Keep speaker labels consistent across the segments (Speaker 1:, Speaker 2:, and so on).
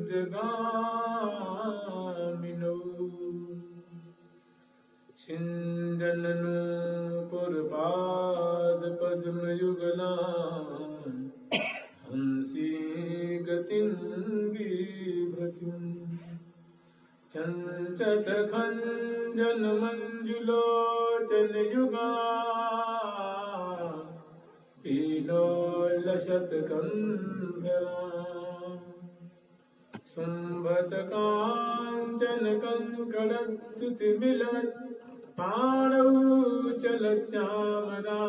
Speaker 1: जगामिनो छिंदननु पुरपाद पद्मयुगलां हंसी गतिं बिभ्रतिं चंचत खंजन मंजुलोचन युगा पीलोलशत कंधरा सुंभत कांचन कंकड़द्युति मिलत पाणौ चलच्चामरा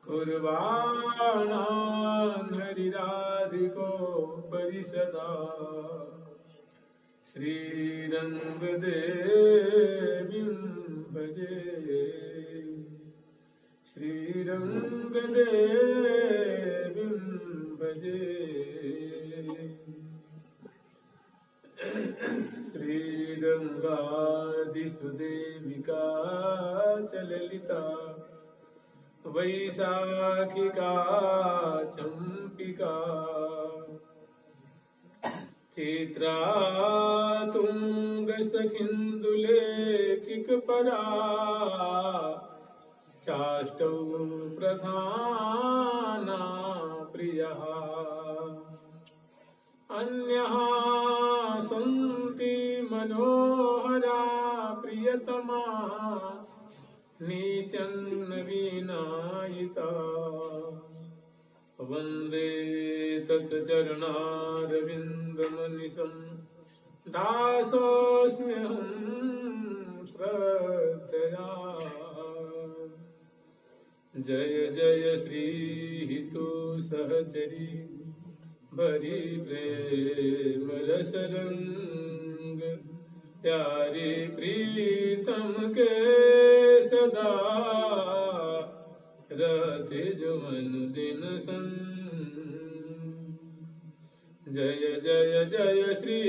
Speaker 1: कुर्वाणां हरिराधिको परिसदा श्रीरंगदेवीं भजे श्रीरंगदेवीं भजे श्रीरंगादिसुदेविका चललिता वैशाखिका चंपिका चित्रा तुंग सखिंदुलेखिकपरा चाष्टौ प्रधाना प्रियः अन्यः सन्ति मनोहरा प्रियतमा नित्यं नवीनायिता वन्दे तत्चरणारविन्दमनिशं दासोऽस्म्यहं श्रद्धया जय जय श्री हितु सहचरी भरी प्रेम रसरंग प्यारी प्रीतम के सदा रहते जो मन दिन संग जय जय जय श्री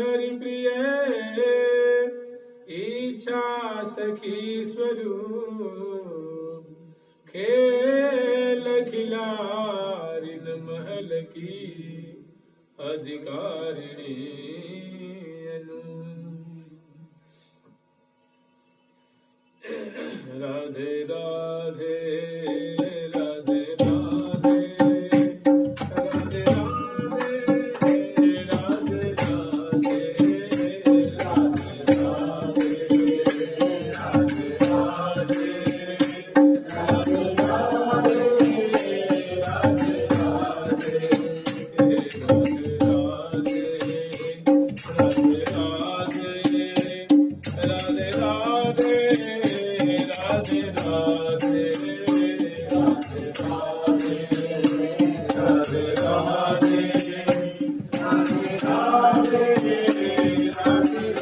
Speaker 1: हरि प्रिय इच्छा सखी स्वरूप खेल खिलारिन महल की अधिकारिणी अनु राधे राधे राधे राधे राधे राधे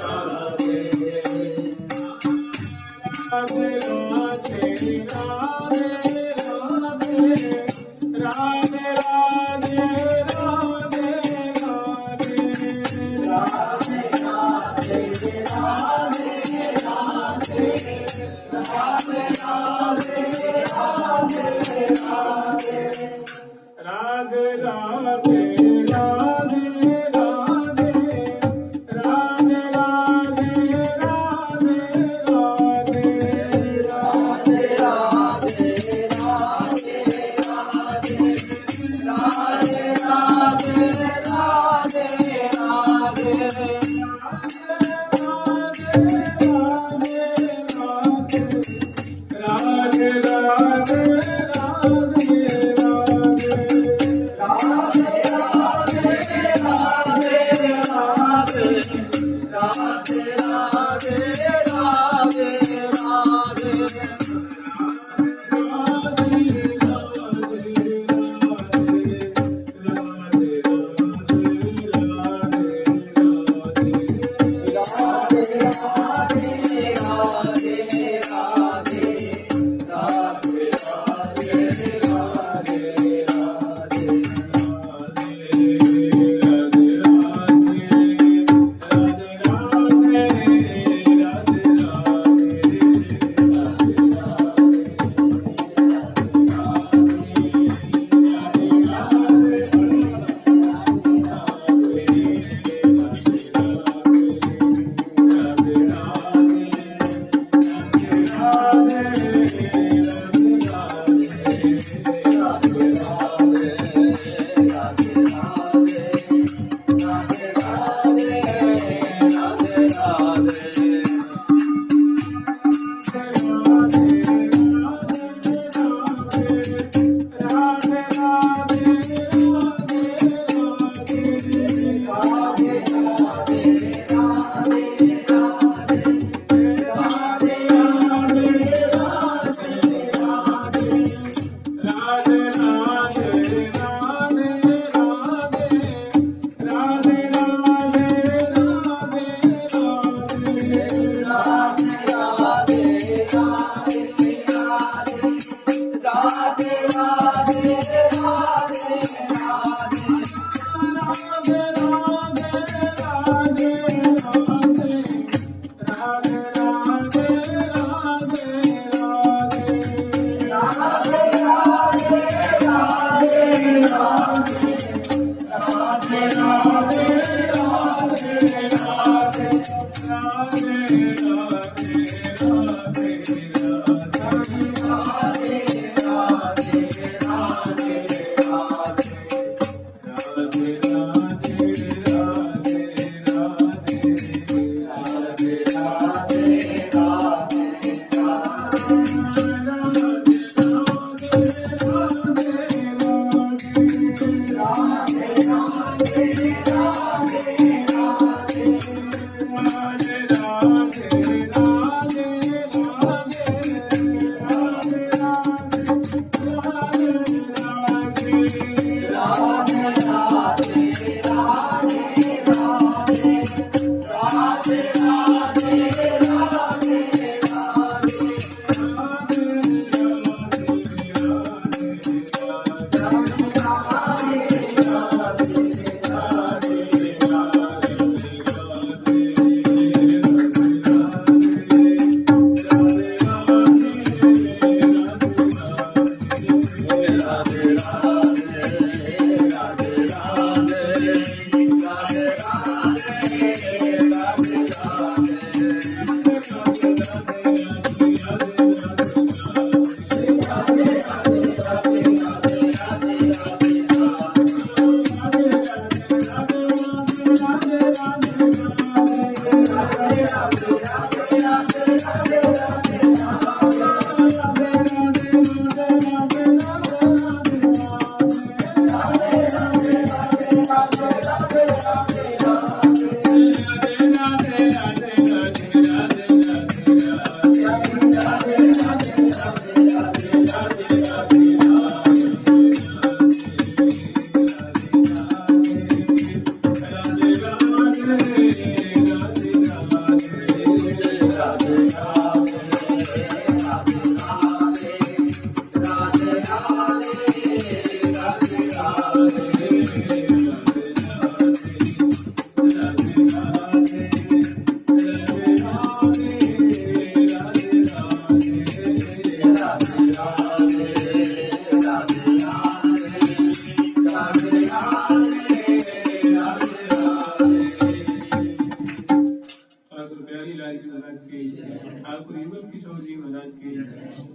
Speaker 1: राधे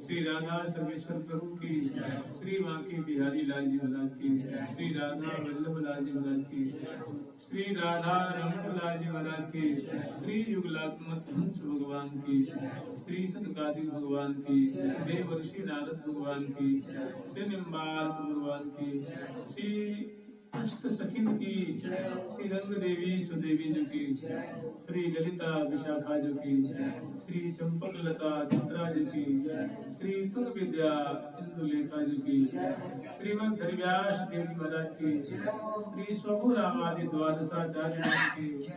Speaker 1: श्री राधा सर्वेश्वर प्रभु की, श्री बांके बिहारी लाल जी महाराज की, श्री राधा वल्लभ लाल जी महाराज की, श्री राधा रमण लाल जी महाराज की, श्री युगलात्मक हंस भगवान की, श्री सनकादिक भगवान की, देवर्षि नारद भगवान की, श्री निम्बार्क भगवान की, श्री अष्ट सखिन की, श्री रंग देवी सुदेवी जी की, श्री ललिता विशाखा जी की, श्री चंपक लता चित्रा जी की, श्री तुंग विद्या इंदुलेखा जी की, श्रीमद हरिव्यास देव जी महाराज की, श्री स्वभु रामादि द्वादशाचार्य जी की,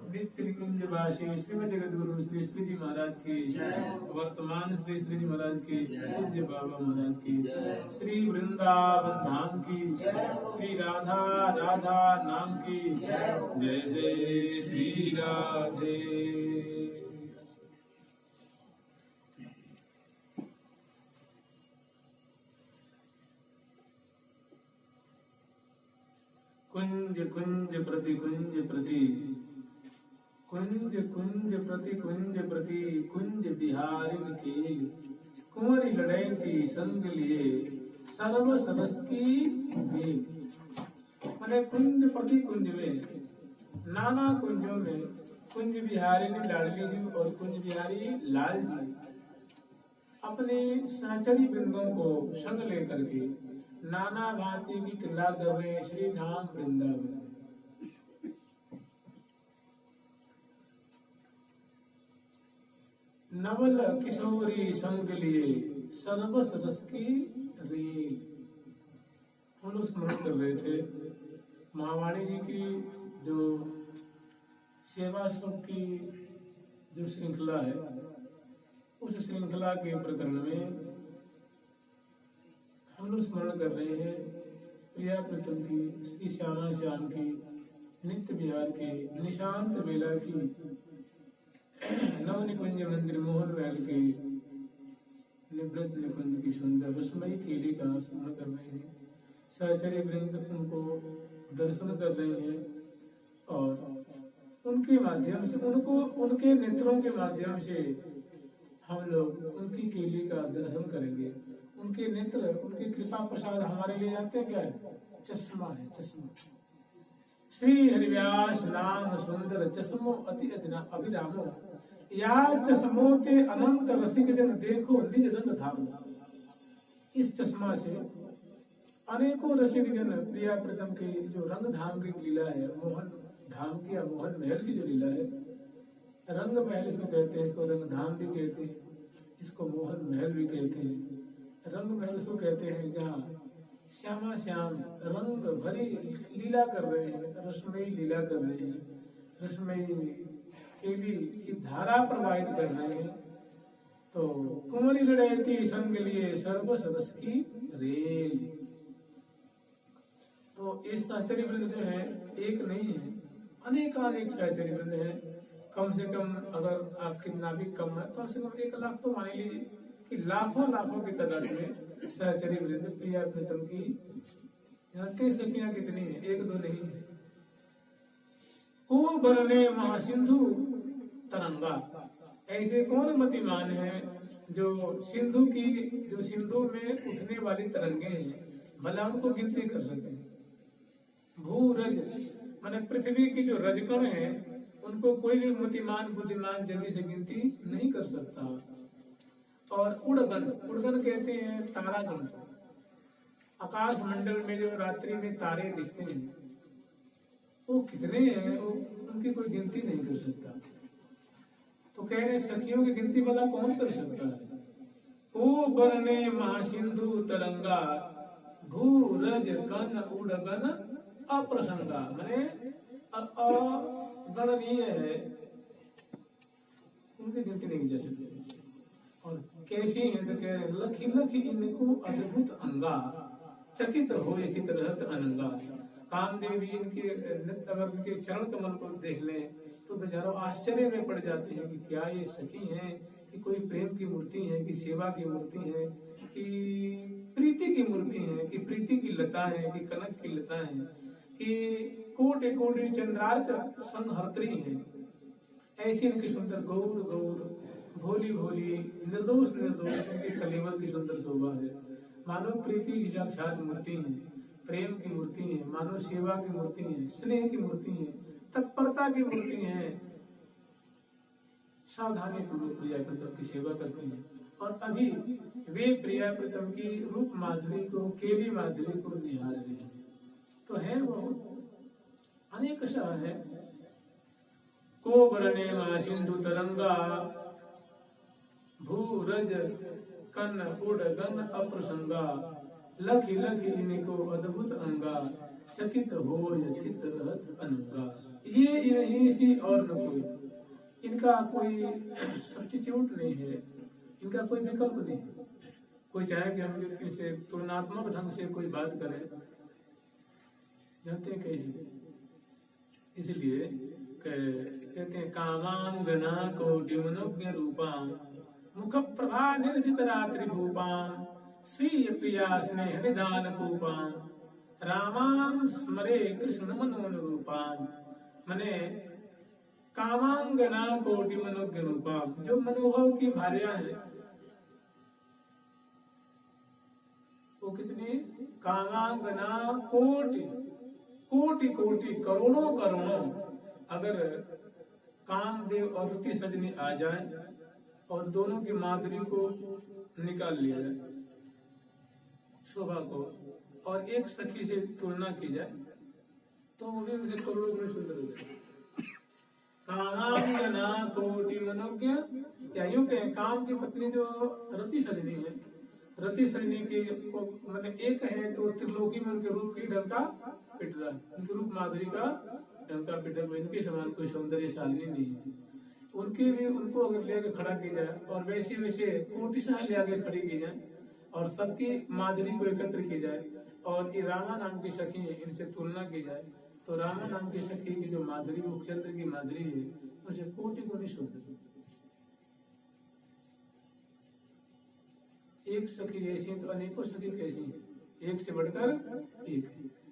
Speaker 1: नित्य निकुंज वासी श्रीमद जगत गुरु श्री श्री जी महाराज की, वर्तमान श्री श्री जी महाराज की, पूज्य बाबा महाराज की, श्री वृंदावन धाम की, श्री राधा राधा नाम की, जय जय श्री राधे। कुंज कुंज प्रति कुंज प्रति कुंज कुंज प्रति कुंज प्रति कुंज बिहारिन खेल, कुंवरी लड़ैती संग लिए सर्व सरस की मेल। मैंने कुंज प्रति कुंज में, नाना कुंजों में कुंज बिहारी लाडली जी और कुंज बिहारी लाल जी अपने सहचरी वृंदों को संग लेकर के नाना भांति की क्रीड़ा कर रहे हैं श्री नाम वृंदावन। नवल किशोरी संग लिए सर्वस रस की रेल। हम लोग स्मरण कर रहे थे महावाणी जी की जो सेवा सुख की जो श्रृंखला है, उस श्रृंखला के प्रकरण में हम लोग स्मरण कर रहे हैं प्रिया प्रीतम की, श्री श्यामा श्याम की, नित्य विहार की, निशांत बेला की, नव निकुंज मंदिर मोहन महल की, निवृत्त निकुंज की सुंदर रसमयी केली का स्मरण कर रहे हैं। सहचरी वृंद उनको दर्शन कर रहे हैं और उनके माध्यम से, उनको उनके नेत्रों के माध्यम से हम लोग उनकी केली का दर्शन करेंगे। उनके नेत्र, उनकी कृपा प्रसाद हमारे लिए जाते क्या है? चश्मा है, चश्मा। श्री हरिव्यास नाम सुंदर चश्मो अति अभिरामो, या चश्मो के अनंत रसिक जन देखो निज रंग धाम। इस चश्मा से अनेकों रसिक जन प्रिया प्रीतम की जो रंग धाम की लीला है, मोहन धाम की या मोहन महल की जो लीला है, रंग महल इसको कहते हैं, इसको रंग धाम भी कहते हैं, इसको मोहन महल भी कहते हैं। रंग महल उसको कहते हैं जहाँ श्यामा श्याम रंग भरी लीला कर रहे हैं, रसमयी लीला कर रहे हैं, रसमयी केली की धारा प्रवाहित कर रहे हैं। तो कुंवरी लड़ैती संग लिए सर्वस रस की रेल। तो ये सहचरी वृंद जो है एक नहीं है, अनेकानेक सहचरी वृंद है। कम से कम अगर आपकी नाभिक कम है, कम से कम 1 लाख तो मान लीजिए कि लाखों लाखों की तादाद में सहचरी वृंद प्रिया प्रीतम की। जानते सखियां कितनी है? 1-2 नहीं है। को बरने महासिंधु तरंगा, ऐसे कौन मतिमान है जो सिंधु की, जो सिंधु में उठने वाली तरंगे हैं, भला उनको गिनती कर सके। भूरज माने पृथ्वी की जो रजकण है, उनको कोई भी मतिमान बुद्धिमान जल्दी से गिनती नहीं कर सकता। और उड़गन, उड़गन कहते हैं तारागण। आकाश मंडल में जो रात्रि में तारे दिखते हैं वो कितने हैं, वो उनकी कोई गिनती नहीं कर सकता। तो कह रहे सखियों की गिनती वाला कौन कर सकता है? ओ बरने महासिंधु तरंगा, भूरज कन उड़गन अप्रसंगा, माने अगणनीय है, उनकी गिनती नहीं की जा सकती। और कैसी है तो कह रहे लखी लखी इनको अद्भुत अंगा, चकित हो चित्रहत अनंगा। कामदेव जी इनके अगर उनके चरण कमल को देख लें तो बेचारों आश्चर्य में पड़ जाते हैं कि क्या ये सखी हैं, कि कोई प्रेम की मूर्ति है, कि सेवा की मूर्ति है, कि प्रीति की मूर्ति है, कि प्रीति की लता है, कि कनक की लता है, कि कोटि कोटि चंद्रार्क संहर्त्री है। ऐसी इनकी सुंदर गौर गौर, भोली भोली, निर्दोष निर्दोष उनके कलेवर की सुंदर शोभा है। मानव प्रीति की साक्षात मूर्ति है, प्रेम की मूर्ति है, मानव सेवा की मूर्ति है, स्नेह की मूर्ति है, तत्परता की मूर्ति है। सावधानी पूर्वक प्रिया प्रीतम की सेवा करती है। और अभी वे प्रिया प्रीतम की रूप माधुरी को, केली माधुरी को निहार रहे हैं। तो है वो अनेक शह है। को बरने मा सिंधु तरंगा, भूरज कन उड़गन अप्रसंगा, लखी लखी इनको अद्भुत अंगा, चकित हो चित रहत अनंगा। ये इन्हीं सी और न कोई, इनका कोई सब्स्टिट्यूट नहीं है, इनका कोई विकल्प नहीं है। कोई चाहे कि हम इनसे तुलनात्मक ढंग से कोई बात करें, जानते हैं कैसे? इसलिए कहते हैं कामांगना कोटि मनोज्ञ रूपाम, मुख प्रभा निर्जित रात्रि भूपाम, स्वीय प्रिया स्नेह निदान कूपाम, रामाम स्मरे कृष्ण मनोनुरूपाम। मने कामांगना कोटि मनोज्ञ रूपाम, जो मनोभाव की भार्या है वो कितनी? कामांगना कोटि कोटि कोटि, करोड़ों करोड़ों। अगर कामदेव और उसकी सजनी आ जाए और दोनों की माधुरी को निकाल लिया जाए, शोभा को, और एक सखी से तुलना की जाए तो वो भी उनसे करोड़ों गुना सुंदर हो जाए। कामांगना कोटि मनोज्ञ, क्या यूं कहें काम की पत्नी जो रति सजनी है, रति सजनी के मतलब एक है तो त्रिलोकी में उनके रूप की डंका पिट रहा है, उनके रूप माधुरी का डंका पिट रहा है। इनके समान कोई सौंदर्यशालिनी नहीं है। उनके भी उनको अगर ले आके खड़ा किया जाए और वैसे वैसे कोटि सह ले आके खड़ी की जाए और सबकी माधुरी को एकत्र की जाए और ये रामा नाम की सखी है, इनसे तुलना की जाए तो रामा नाम की सखी की जो माधुरी, मुखचंद्र की माधुरी है, उसे कोटि को नहीं सुंदर। एक सखी ऐसी तो अनेकों सखी कैसी है, एक से बढ़कर एक।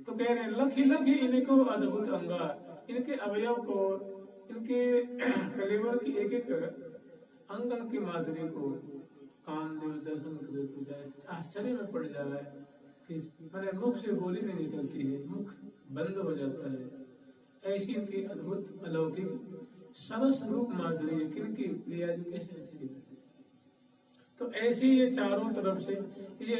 Speaker 1: तो कह रहे हैं लखी लखी इनको अद्भुत अंगा, इनके अवयव को, इनके कलेवर की एक एक अंग की माधुरी को कामदेव दर्शन करे तो जाए आश्चर्य में पड़ जा रहा है कि मैंने मुख से बोली नहीं निकलती है, मुख बंद हो जाता है। ऐसी इनकी अद्भुत अलौकिक सरस रूप माधुरी है। किनकी? प्रिया जी के तो ऐसे ये चारों तरफ से ये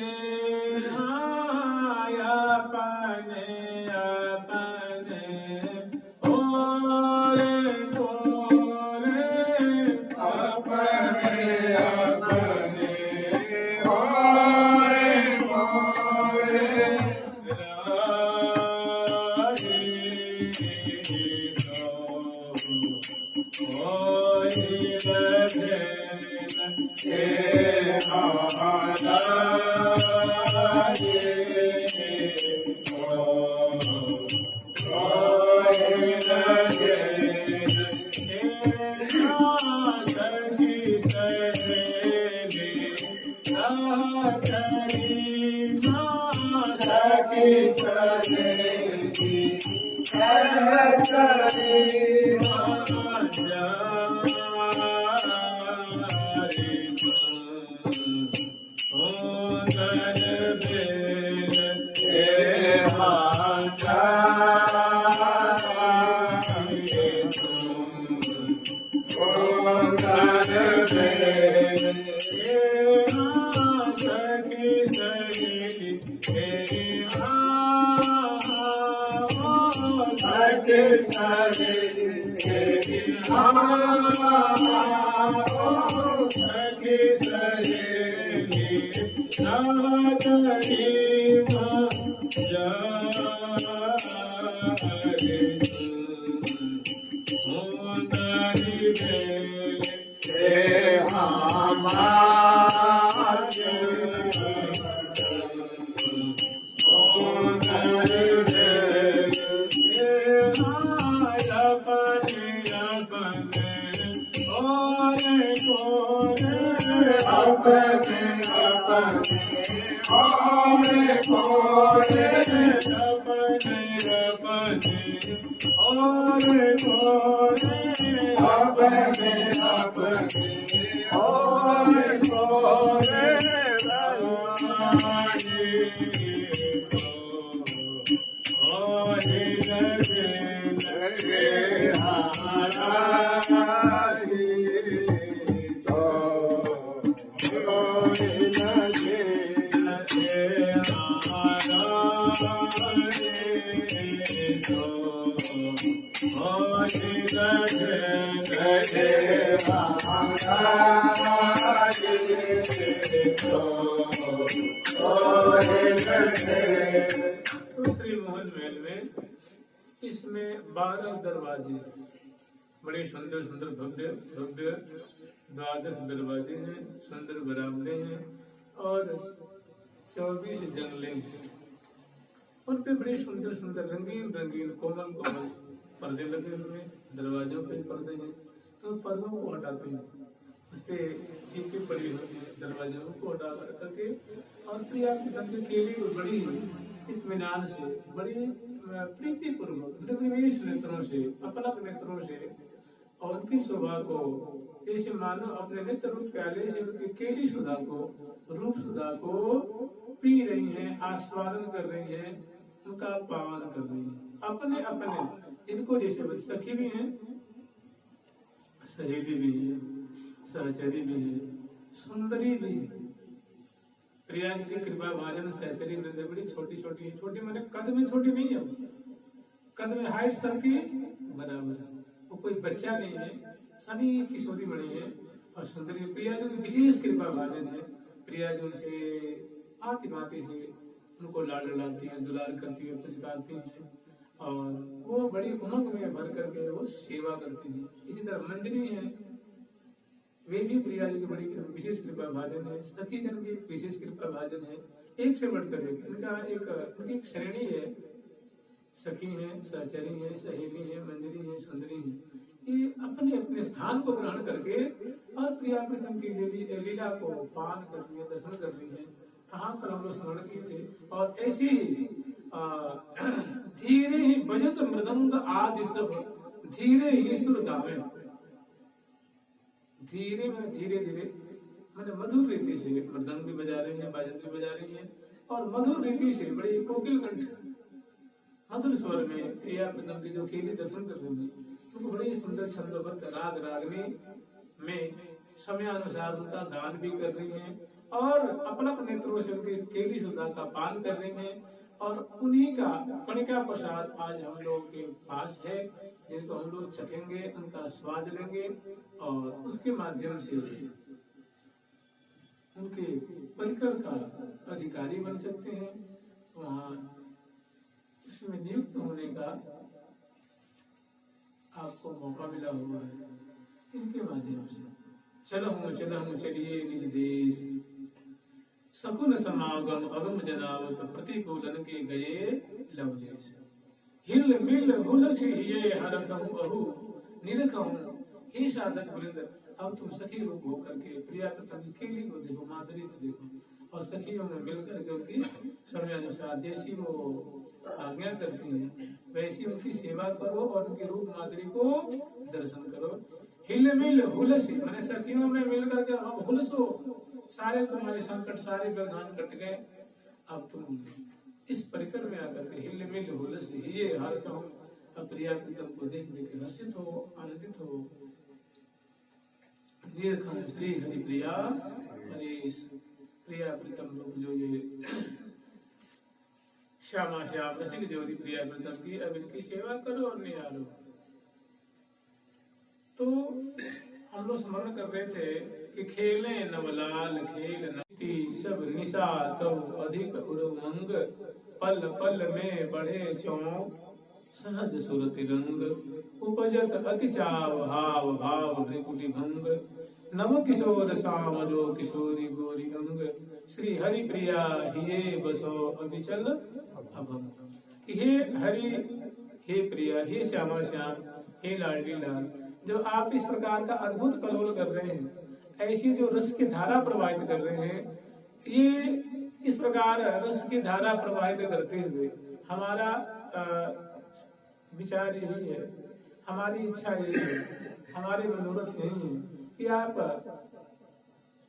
Speaker 1: अपने ओरे ओरे अपने इसमें 12 दरवाजे, बड़े सुंदर सुंदर भव्य भव्य 12 दरवाजे हैं, सुंदर बरामदे हैं और 24 जंगले हैं। उन पे बड़े सुंदर सुंदर रंगीन रंगीन कोमल कोमल पर्दे लगे हुए, दरवाजों पे पर्दे हैं। तो पर्दों को हटाते हैं, उस पे चीखें पड़ी होती है, दरवाजों को हटा करके और प्रिया की तंत्र केली बड़ी इत्मीनान से, बड़ी प्रीति पूर्वक निर्निवेश नेत्रों से, अपलक नेत्रों से और उनकी शोभा को जैसे मानो अपने नेत्र रूप प्याले से उनकी केली सुधा को, रूप सुधा को पी रही हैं, आस्वादन कर रही हैं, उनका पावन कर रही हैं। अपने अपने इनको जैसे सखी भी हैं, सहेली भी है, सहचरी भी है, सुंदरी भी है। प्रिया जी की कृपा भाजन सहचरी वृंद बड़ी छोटी छोटी है, छोटी मैंने कद में छोटी नहीं है, कद में हाइट सबकी बराबर, वो कोई बच्चा नहीं है, सभी किशोरी मणि है और सुंदरी। प्रिया जी की विशेष कृपा भाजन है, प्रिया जी उनसे आती भांति से उनको लाड लाती है, दुलार करती है, पुचकारती है और वो बड़ी उमंग में भर करके वो सेवा करती है। इसी तरह मंजरी है, वे भी प्रिया जी की बड़ी विशेष कृपा भाजन है, सखी जन की विशेष कृपा भाजन है। एक से बढ़कर एक इनका इनकी एक श्रेणी है, सखी है, सहचरी है, सहेली है, मंजरी है, सुंदरी है। ये अपने अपने स्थान को ग्रहण करके और प्रिया प्रीतम की लीला को पान कर रही है, दर्शन कर रही है। कहाँ कल हम लोग स्मरण किए थे। और ऐसे ही धीरे ही बजत मृदंग आदि सब, धीरे ही सुर गावे, धीरे में धीरे धीरे मैंने मधुर रीति से मृदंग भी बजा रही है, बाजन भी बजा रही है और मधुर रीति से बड़ी कोकिल कंठ मधुर स्वर में प्रिया प्रीतम की जो केली दर्शन कर रही है, तो बड़ी सुंदर छंदोबद्ध राग रागनी में समयानुसार उनका दान भी कर रही हैं और अपना नेत्रों से उनकी केली सुधा का पान कर रही हैं। और उन्हीं का कणिका प्रसाद आज हम लोग के पास है, जिनको हम लोग चखेंगे, उनका स्वाद लेंगे और उसके माध्यम से उनके परिकर का अधिकारी बन सकते हैं। वहाँ उसमें नियुक्त होने का आपको मौका मिला हुआ है इनके माध्यम से। चलहूँ चलिए निज देश, सकुन समागम अगम जनावत, प्रतिकूलन के गए लवलेश। हिल मिल हुलख ये हरखहूँ अहु निरखहूँ, हे साधक वृंद अब तुम सखी रूप होकर के प्रिया की केली को देखो, माधुरी को देखो और सखियों में मिलकर के उनकी समयानुसार जैसी वो आज्ञा करती हैं वैसी उनकी सेवा करो और उनकी रूप माधुरी को दर्शन करो। हिल मिल हुलस मैंने सखियों में मिलकर के अब हुलसो, सारे तुम्हारे संकट सारे व्यवधान कट गए। अब तुम इस परिकर में आकर के हिल मिल हुलस ये हर कहो, अब प्रिया प्रीतम को देख देख हर्षित हो, आनंदित हो। निरखम श्री हरि प्रिया, अरे प्रिया प्रीतम रूप जो ये श्यामा श्याम रसिक ज्योति प्रिया प्रीतम की, अब इनकी सेवा करो और निहारो। तो हम लोग स्मरण कर रहे थे कि खेले नवलाल खेल नती, सब निशा तो अधिक उमंग, पल पल में बढ़े चौक, सहज सुरति रंग, उपजत अति चाव हाव भाव भ्रिकुटी भंग, नव किशोर साम जो किशोरी गोरी अंग, श्री हरि प्रिया हिये बसो अभिचल अभंग। हे हरि, हे प्रिया, हे श्यामा श्याम, हे लाडली लाल, जो आप इस प्रकार का अद्भुत कलोल कर रहे हैं, ऐसी जो रस की धारा प्रवाहित कर रहे हैं, ये इस प्रकार रस की धारा प्रवाहित करते हुए हमारा विचार यही है, हमारी इच्छा यही है, हमारे मनोरथ यही है कि आप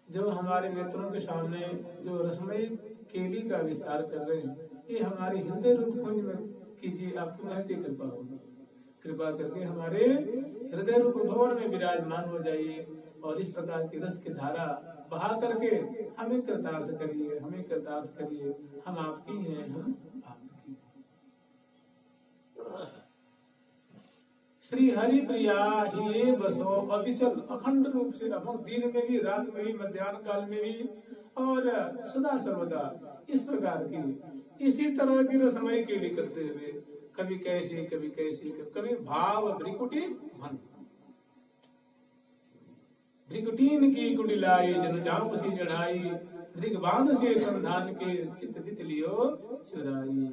Speaker 1: जो हमारे नेत्रों के सामने जो रसमयी केली का विस्तार कर रहे हैं, ये हमारी हृदय रूप कुंज में कीजिए, आपकी महती कृपा होगी। कृपा करके हमारे हृदय रूप भवन में विराजमान हो जाइए और इस प्रकार की रस की धारा बहा करके हमें कृतार्थ करिए, हमें कृतार्थ करिए। हम आपकी हैं, हम आपकी। श्री हरि प्रिया ही बसो अविचल, अखंड रूप से अभंग, दिन में भी, रात में भी, मध्याह्न काल में भी और सदा सर्वदा इस प्रकार की इसी तरह की रसमय केली करते हुए कभी कैसे कभी कैसे कभी भाव भ्रिकुटी भंग, भ्रिकुटीन की कुटिलाई जन चाप सी चढ़ाई, भृगबान से संधान के चित्त बित लियो चुराई,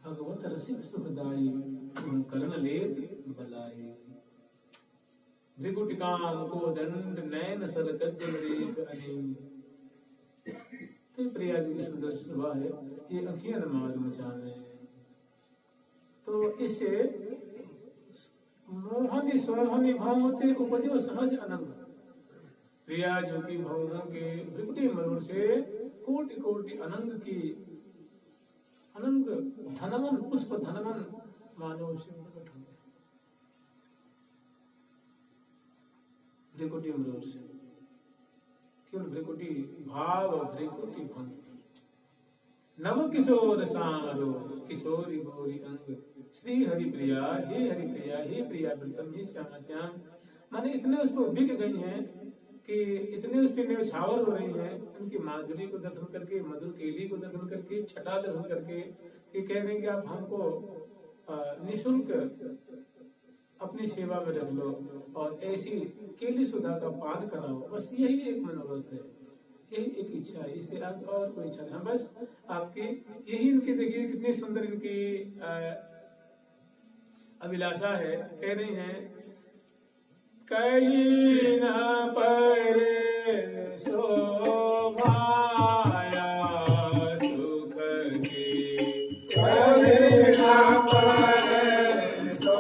Speaker 1: भगवत रसिक सुखदाई तुम कर्ण लेत बलाई, भृगुटिकाम को दंड नयन सर गद्दल रेख अनेक। तो प्रिया जी की सुंदर शोभा है, ये अखियां नमाज मचाने। तो इससे मोहनी सोहनी भावते उपजो सहज अनंग, प्रिया जो की भावों के भृगुटी मरूर से कोटि कोटि अनंग की अनंग धनवन पुष्प धनवन मानव से प्रकट हो, भृगुटी मरूर से क्यों भृगुटी भाव भृगुटी भंग, नव किशोर सामरो किशोरी गोरी अंग, श्री हरि प्रिया, हे हरि प्रिया, हे प्रिया प्रीतम, हे श्यामा श्याम। माने इतने उस पर बिक गई हैं कि इतने उस पर न्यौछावर हो रही हैं, उनकी माधुरी को दर्शन करके, मधुर केली को दर्शन करके, छटा दर्शन करके, कि कह रहे हैं कि आप हमको निःशुल्क अपनी सेवा में रख लो और ऐसी केली सुधा का पान कराओ। बस यही एक मनोरथ है, यही एक इच्छा है, इससे और कोई इच्छा नहीं। बस आपकी यही इनकी, देखिए कितनी सुंदर इनकी अभिलाषा है। कह रही हैं कहीं न पर सो माया सुख की, कहीं न पर सो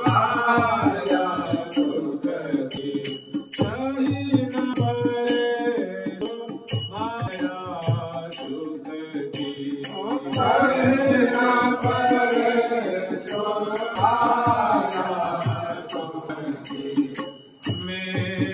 Speaker 1: माया सुख की, कहीं न पर माया सुख की, कहीं न पर सो माया सुख की, मैं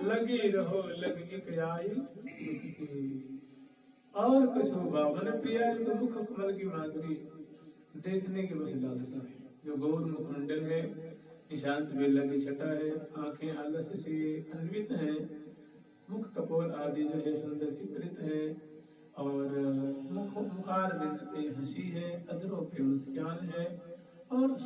Speaker 1: लगी रहो लग एक आई और कुछ होगा मन प्रिया जो दुख कमल की माधुरी देखने के बस लालसा है। जो गौर मुखमंडल है, निशांत बेला की छटा है, आंखें आलस से अन्वित हैं, मुख कपोल आदि जो है सुंदर चित्रित है, और मुखार बिंद पे हंसी है, अधरों पे मुस्कान है, और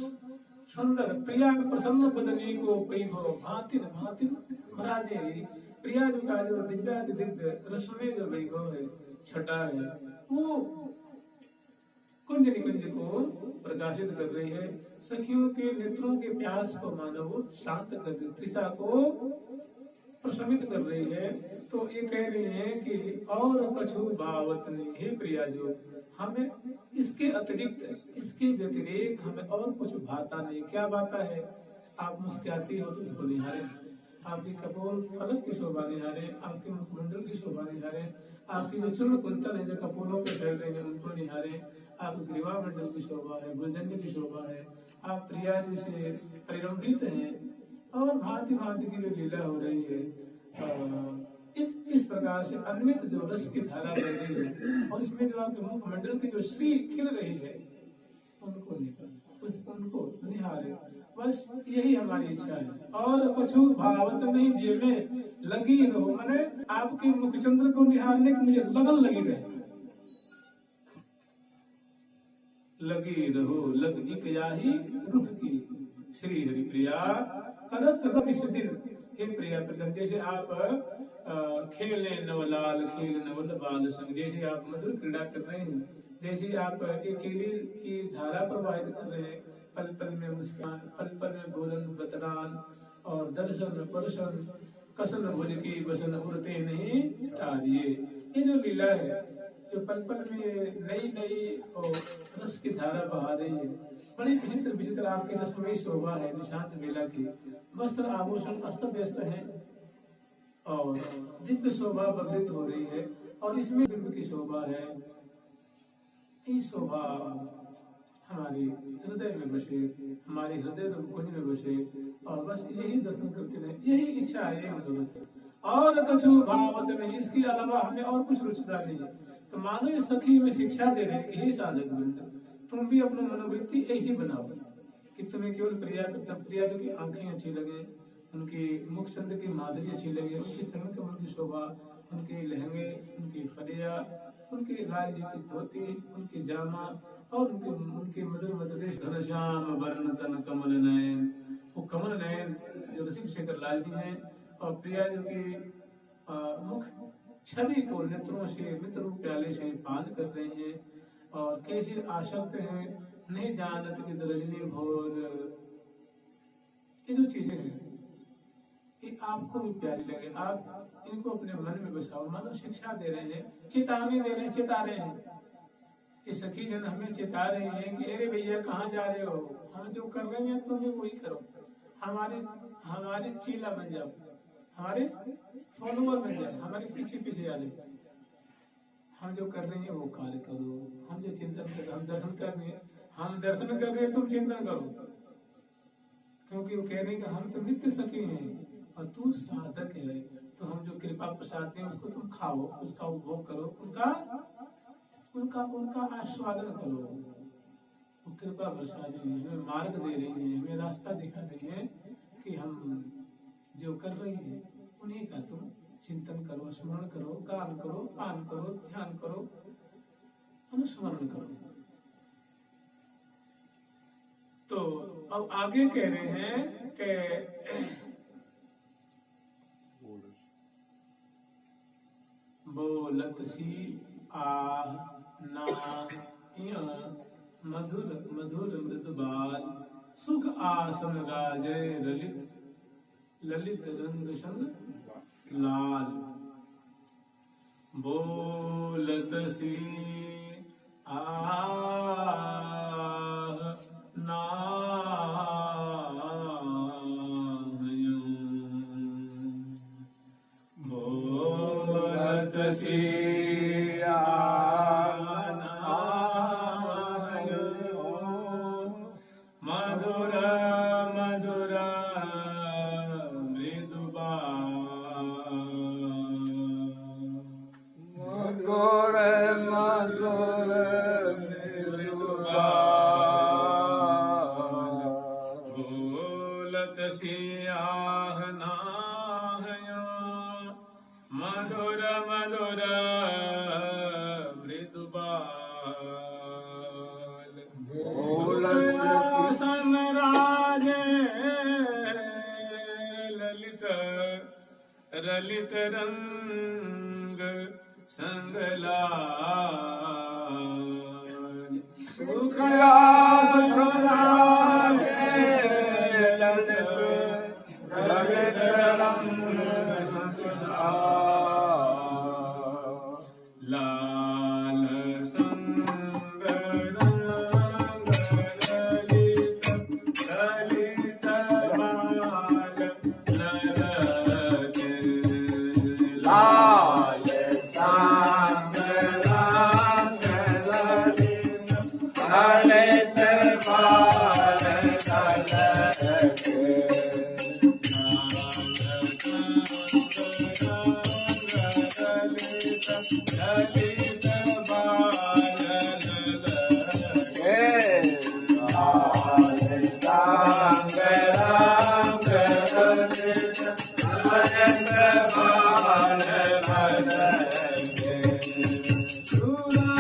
Speaker 1: सुंदर प्रिया प्रसन्न बदनी को वैभव भातिन भातिन महाराजे प्रिया जो का जो दिव्य रसमय जो वैभव है, छटा है, वो कुंज निकुंज को प्रकाशित कर रही है। सखियों के नेत्रों के प्यास को मानो वो शांत कर रही, तृषा को प्रशमित कर रही है। तो ये कह रही है कि और कछु बावत नहीं है प्रिया, जो हमें इसके अतिरिक्त इसके व्यतिरेक हमें और कुछ भाता नहीं। क्या भाता है? आप मुस्कुराती हो तो उसको निहारे, आपकी कपोल फलक की शोभा निहारे, आपके मुखमंडल की शोभा निहारे, आपकी जो चूर्ण कुंतल है जो कपोलों पे फैल रहे हैं उनको निहारे, आपकी ग्रीवा मंडल की शोभा है, भुजंग की शोभा है, आप प्रिया जी से परिरंभित हैं, और भांति भांति की जो लीला हो रही है। इस प्रकार से अन्वित जो रस की धारा बह रही है, और इसमें जो आपके मुखमंडल की जो श्री खिल रही है, उनको उनको निहारे, बस यही हमारी इच्छा है। और कछु भावत नहीं जिये में लगी रहो, मैंने आपके मुखचंद्र को निहारने की मुझे लगन लगी रहे। लगी रहो लग इकयाही रुख की श्री हरि प्रिया करत रवि दिन। हे प्रिया प्रीतम, जैसे आप खेले नवलाल खेल नवल बाल संग, जैसे आप मधुर क्रीड़ा कर रहे हैं, जैसे आप एक केली की धारा प्रवाहित कर रहे हैं, पल पल में मुस्कान, पल पल में बोलन बतरान, और दर्शन परशन कसन भुज की बसन उड़ते नहीं टारिये। ये जो लीला है, जो पल पल में नई नई और रस की धारा बहा रही है, बड़ी विचित्र विचित्र आपकी रसमयी शोभा है। निशांत बेला की वस्त्र आभूषण अस्त व्यस्त है, और दिव्य शोभा बदलित हो रही है, और इसमें बिंब की शोभा है। ये शोभा हमारे हृदय में बसे, हमारे हृदय कुंज में बसे, और बस यही दर्शन करते रहे, यही इच्छा है, यही मनोरथ है। और कछु भावत नहीं, इसके अलावा हमें और कुछ रुचिता नहीं है। तो मानो ये सखी में शिक्षा दे रहे हैं कि हे साधक वृंद, तुम भी अपनी मनोवृत्ति ऐसी बनाओ कि तुम्हें केवल प्रिया की आंखें अच्छी लगे, उनकी मुख चंद्र की माधुरी अच्छी लगे, उनकी चरण कमल की शोभा, उनके लहंगे, उनकी फलिया, उनकी लाल जी की धोती, उनकी जामा, और उनके मधुर मधुरेश घनश्याम वर्ण तन कमल नयन। वो कमल नयन जो रसिक शेखर लाल जी हैं, और प्रिया जी की मुख छवि को नेत्रों से मित्र रूप प्याले से पान कर रहे हैं, और कैसे आसक्त हैं नहीं जानत की रजनी भोर। ये जो चीजें हैं ये आपको भी प्यारी लगे, आप इनको अपने मन में बसाओ। मानो शिक्षा दे रहे हैं, चेतावनी दे रहे हैं, चेता रहे हैं। ये सखी जन हमें चेता रहे हैं कि अरे भैया कहाँ जा रहे हो, हम जो कर रहे हैं तुम भी वही करो, हमारे चीला बन जाओ, हमारे फॉलोअर बन जाए, हमारे पीछे पीछे आ जाए। हम जो कर रहे हैं वो कार्य करो, हम जो चिंतन कर रहे हैं, हम दर्शन कर रहे हैं, तुम चिंतन करो। क्योंकि वो कह रहे हैं कि हम तो नित्य सखी हैं और तू साधक है, तो हम जो कृपा प्रसाद हैं उसको तुम खाओ, उसका उपभोग करो, उनका आस्वादन करो। वो कृपा बरसा रही है, हमें मार्ग दे रही है, हमें रास्ता दिखा रही है कि हम जो कर रही है उन्हीं का तुम चिंतन करो, स्मरण करो, गान करो, पान करो, ध्यान करो, अनुस्मरण करो। तो अब आगे कह रहे हैं कि बोलत सी आ ना मधुर मधुर मृदुबाल सुख आसन राजे ललित ललित रंग संग लाल। बोलत सी बोलत सी मधुर मधुर मृदुबाल मधुर मधुर बोलत सियाहना मधुर मधुर मृदुबाल। बोलत राजे ललित ललित रंग संगलाल। लाल संग रंग ललित ललित बाल ललके लाल संग रंग ललित ललित बाल ललके ललित बाल ललके लाल संग रंग ललित ललित बाल ललके सूरज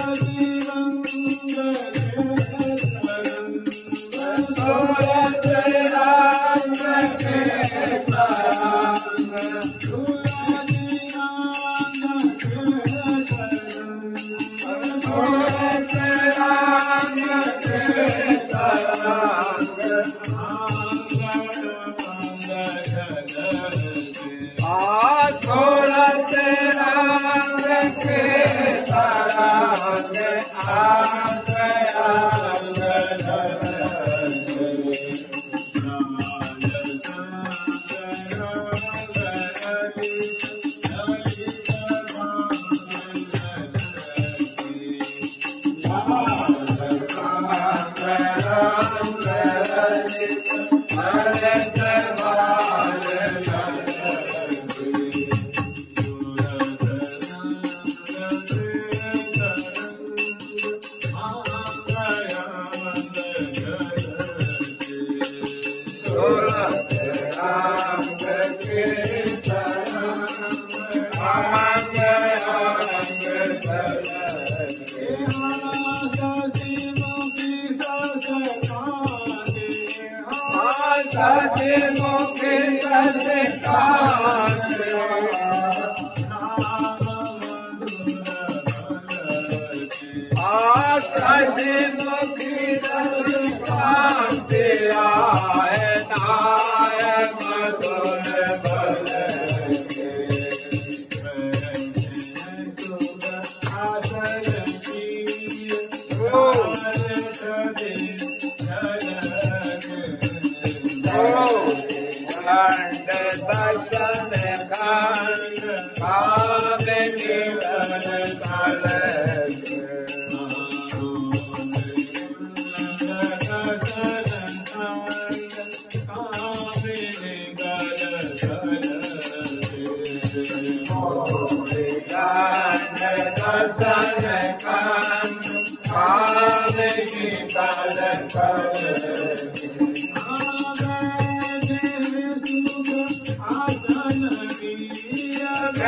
Speaker 1: रंग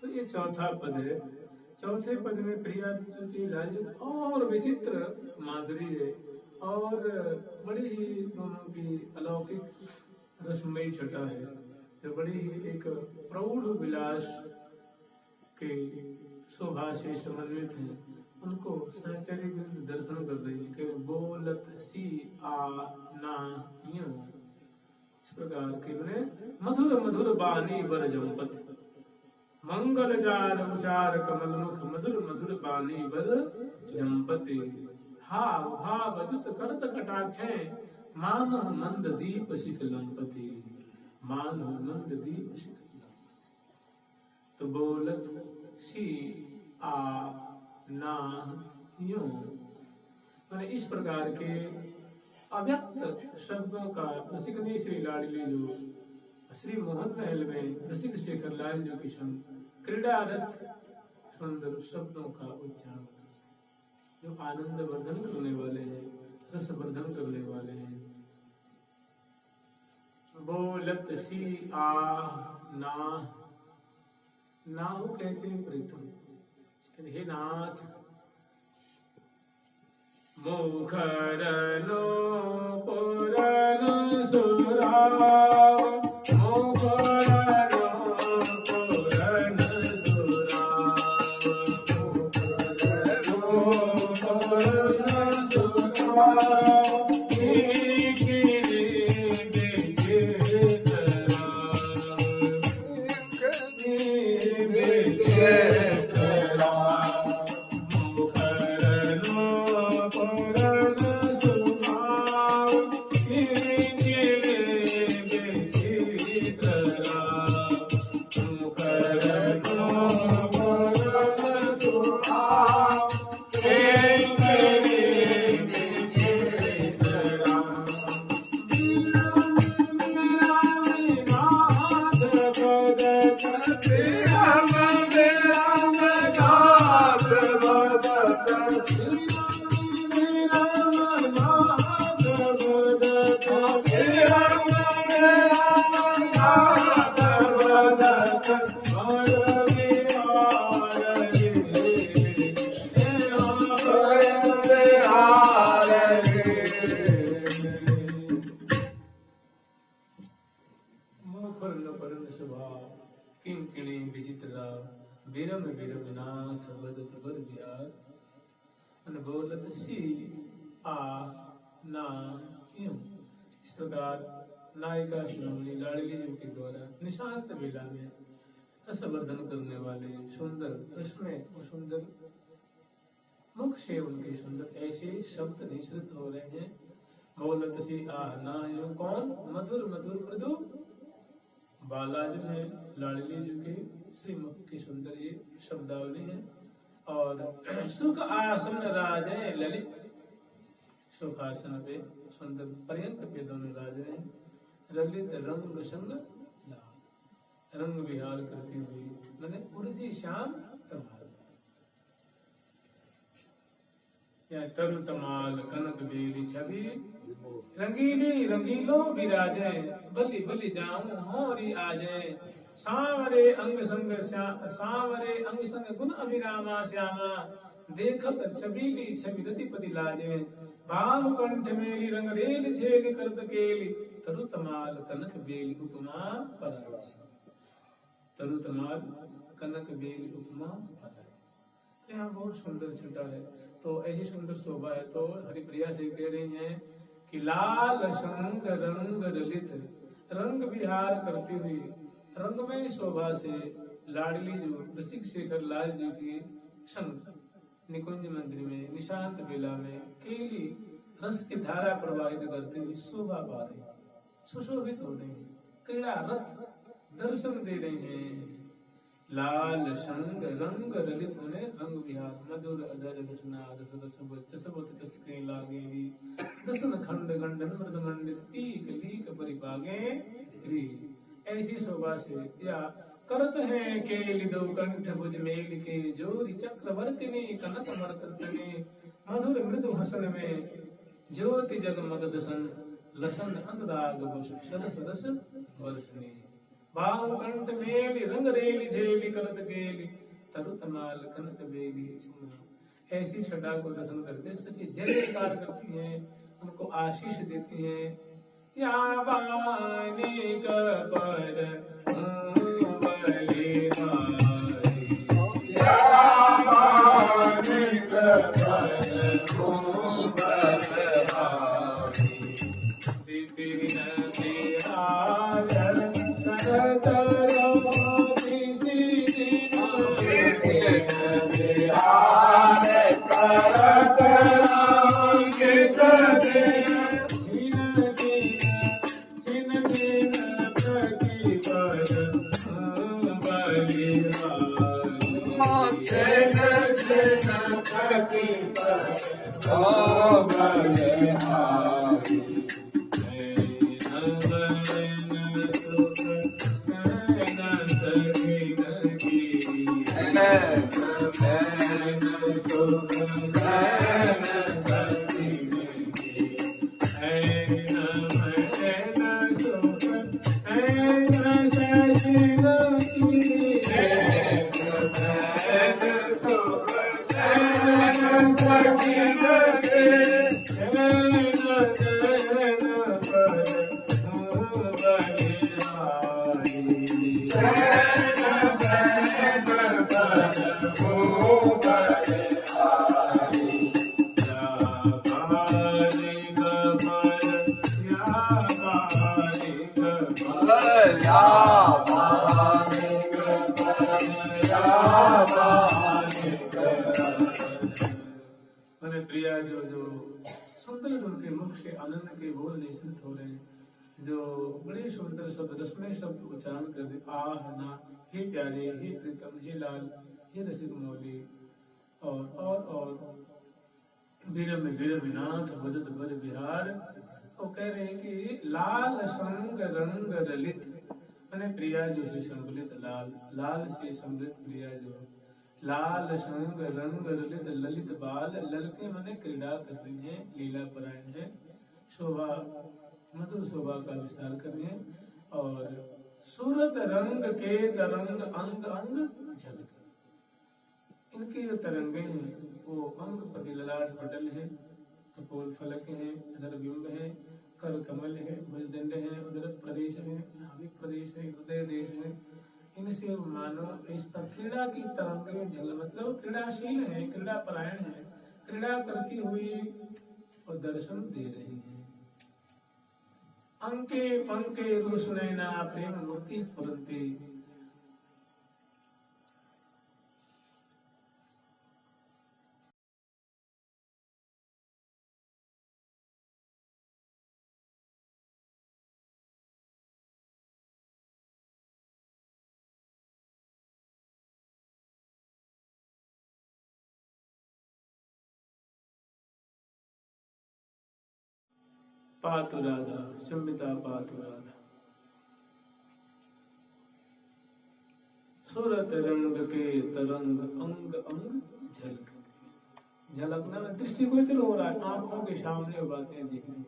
Speaker 1: तो ये चौथा पद है। चौथे पद में प्रिया की लालित और विचित्र माधुरी है और बड़ी ही दोनों की अलौकिक रसमयी छटा है, जो बड़ी ही एक प्रौढ़ विलास के शोभा से समन्वित है। उनको सहचर्य दर्शन कर रही है कि बोलत सी आ ना यूं, इस प्रकार के मधुर मधुर बानी बर जंपत, मंगल चार उचार कमल मुख मधुर मधुर बानी बर जंपति, हाव भाव अजुत करत कटाक्षे मानह मंद दीप शिख लंपति, मानह मंद दीप शिख लंपति। तो बोलत सी आ ना यूं, मैंने इस प्रकार के अव्यक्त शब्दों का रसिकनी श्री लाडली जो श्री मोहन महल में रसिक शेखर लाल जो की संग क्रीड़ारत सुंदर शब्दों का उच्चारण, जो आनंद वर्धन करने वाले हैं, रस वर्धन करने वाले हैं। बोलत सी आ ना, नाहु कहते हैं प्रीतम, हे नाथ मुखरनो पुरन सुराव, मुखरनो पुरन सुराव, मुखरनो पुरन सुराव, कीकिरी बेचे तराव, कीकिरी बेचे नायिका श्रीमती लाडली जी के द्वारा निशांत बेला में रसवर्धन करने वाले सुंदर रश्मि और सुंदर मुख से उनके सुंदर ऐसे शब्द निश्रित हो रहे हैं। बोलत सी आह ना यूं, कौन? मधुर मधुर मृदु बाला जो है लाडली जी के श्री मुख की सुंदर ये शब्दावली है। और सुख आसन राजे ललित, सुख आसन पे सुंदर पर्यंत पे दोनों राजे हैं। ललित रंग संग लाल, रंग विहार करती हुई मैंने उर्जी श्याम तमाल, या तरु तमाल कनक बेली छवि, रंगीली रंगीलो विराजे, बलि बलि जाऊं होरी आजे, सांवरे अंग संग सांवरे अंग संग गुण अभिरामा श्यामा, देखत छबीली छवि रतिपति लाजे, बाहु कंठ मेली रंग रेल छेली करत केली, तरु तमाल कनक बेली उपमा पराज, तरु तमाल कनक बेली उपमा पराज। यहाँ बहुत सुंदर छटा है। तो ऐसी सुंदर शोभा है। तो हरिप्रिया से कह रही हैं कि लाल संग रंग ललित, रंग विहार करती हुई रंगमय शोभा से लाडली जो रसिक शेखर लाल जी की संग निकुंज मंदिर में निशांत बेला में केली रस की धारा प्रवाहित करते हुए शोभा पा रही, सुशोभित हो रही, क्रीड़ा रथ दर्शन दे रही हैं। लाल संग रंग ललित होने रंग विहार, मधुर अधर रचना रस रस चसबत चसके लागे भी, दसन खंड गंडन मृद मंडित तीक लीक परिपागे री। ऐसी शोभा से या करत है केली दो कंठ भुज मेल के जोरी चक्रवर्तिनी कनक मरकतने, मधुर मृदु हसन में ज्योति जगमग दसन, लसन अनुराग बुश सरस रस वर्षनी। बाहु कंठ मेली रंग रेली झेली करत गेली, तरु तमाल कनक बेली चूना। ऐसी छटा को दर्शन करके सभी जय जयकार करती हैं, उनको आशीष देती हैं। या वाणी पर आनंद के बोल निश्चित हो रहे हैं, जो बड़े सुंदर शब्द रसमय शब्द उच्चारण कर रहे, आह ना, हे प्यारे, हे प्रीतम, हे लाल, हे रसिक मौली, और वीरम विनाथ भजत बर बिहार। तो कह रहे हैं कि लाल संग रंग ललित, मैंने प्रिया जो से संबलित लाल, लाल से समृद्ध प्रिया जो लाल संग रंग ललित, ललित बाल ललके मने क्रीड़ा कर रही है, लीला परायण है, शोभा मधुर शोभा का विस्तार कर रही है। और सूरत रंग के तरंग अंग अंग झलक, इनकी जो तरंगे हैं वो अंग पति ललाट पटल है, कपोल फलक है, अधर बिंब है, कर कमल है, भुजदंड है, उदर प्रदेश है, नाभिक प्रदेश है, हृदय देश है। इनसे मानो इस पर क्रीड़ा की तरंगे झल, मतलब क्रीड़ाशील है, क्रीड़ा परायण है, क्रीड़ा करती हुई और दर्शन दे रही है। अंके पंके रुसुनैना प्रेम मूर्ति स्फुरन्ति, पातु राधा संबिता पातु राधा। सूरत रंग के तरंग अंग अंग झलक, झलकना दृष्टिगोचर हो रहा है, आंखों के सामने बातें दिख रही।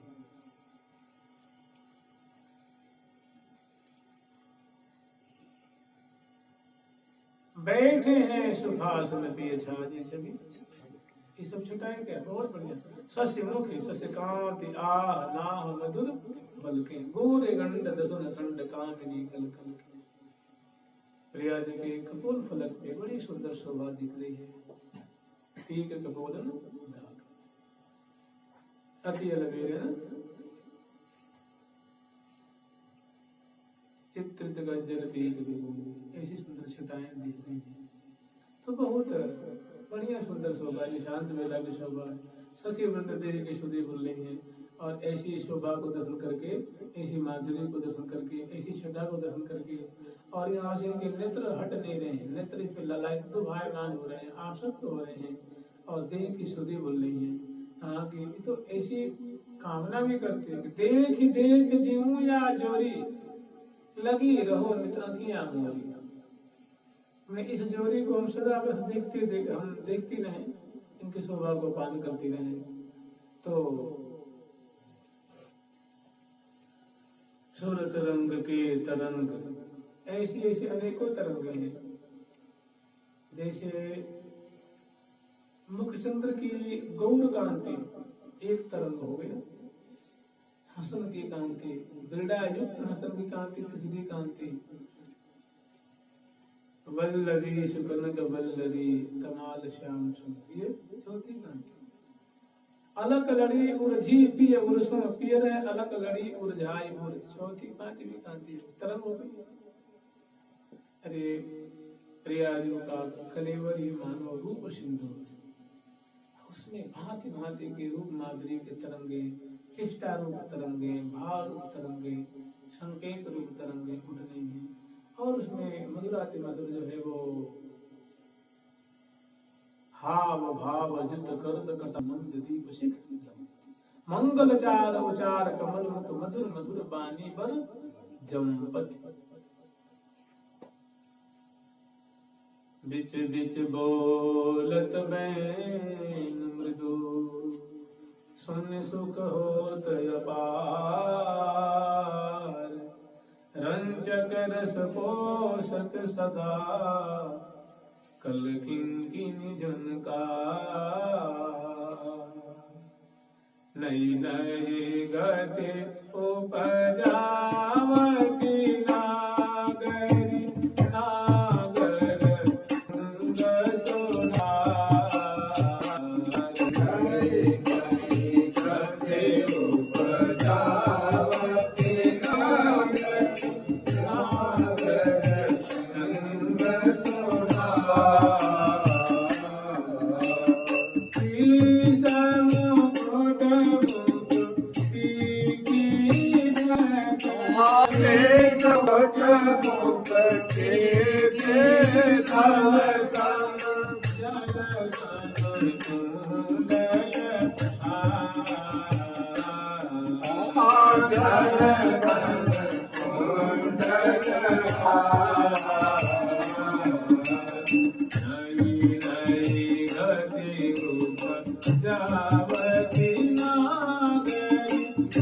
Speaker 1: बैठे हैं सुखासन पे छाजे सभी, ये सब छटाए क्या, बहुत बढ़िया। सस्य मुखी सस्य कांति आह नाह मधुर बलके, गोरे गंड दसन खंड कामिनी कल कल। प्रिया जी के कपोल फलक पे बड़ी सुंदर शोभा दिख रही है, ठीक कपोलन दाग। अति अलवेर है ना, चित्रित गज्जल पेग विभूति, ऐसी सुंदर छटाएं दिख रही हैं। तो बहुत बढ़िया सुंदर शोभा, निशांत मेला की शोभा, सखी वृंद देह के सुधे बोल रही हैं। और ऐसी शोभा को दर्शन करके, ऐसी माधुरी को दर्शन करके, ऐसी छटा को दर्शन करके, और यहाँ से इनके नेत्र हट नहीं रहे हैं, नेत्र इस पे ललायत तो भायमान हो रहे हैं, आसक्त हो रहे हैं, और देह की सुधि बोल रही है। हाँ कि तो ऐसी कामना भी करते हैं, देख देख जीऊं या जोरी, लगी रहो मित्र की आमोरी। मैं इस जोड़ी को हम सदा बस हम देखती रहें, इनकी शोभा को पान करती रहें। तो सूरत रंग के तरंग, ऐसी ऐसी अनेकों तरंग हैं। जैसे मुखचंद्र की गौर कांति एक तरंग हो गई, हसन की कांति, बिरड़ा युक्त हसन की कांति, तीसरी कांति, वल्लरी सुकनक वल्लरी तमाल श्याम सुन, ये चौथी कांति। अलक लड़ी उर्झी पिय उर्सुम पियर है, अलक लड़ी उर्झाई उर, चौथी पांचवी कांति तरंग हो गई। अरे प्रियारियों का कलेवर ही मानो रूप सिंधु, उसमें भांति भांति के रूप माधुरी के तरंगे, चेष्टा रूप तरंगे, भाव रूप तरंगे, संकेत रूप तरंगे उठ रही हैं। और उसमें मधुराति मधुर जो है वो हाव भाव जित करत कट मंद दीप शिख, मंगल चार उचार कमल मुख मधुर मधुर बानी बर जम्पति। बिच बिच बोलत बैन मृदु, सुन सुख होत अपार, रंजक रस पोषक सदा, कल किंकिन झनकार। नई नई गति उपजावती नागरी, नागर सुंद सुधार। नई नई गति उपजावती नागरी,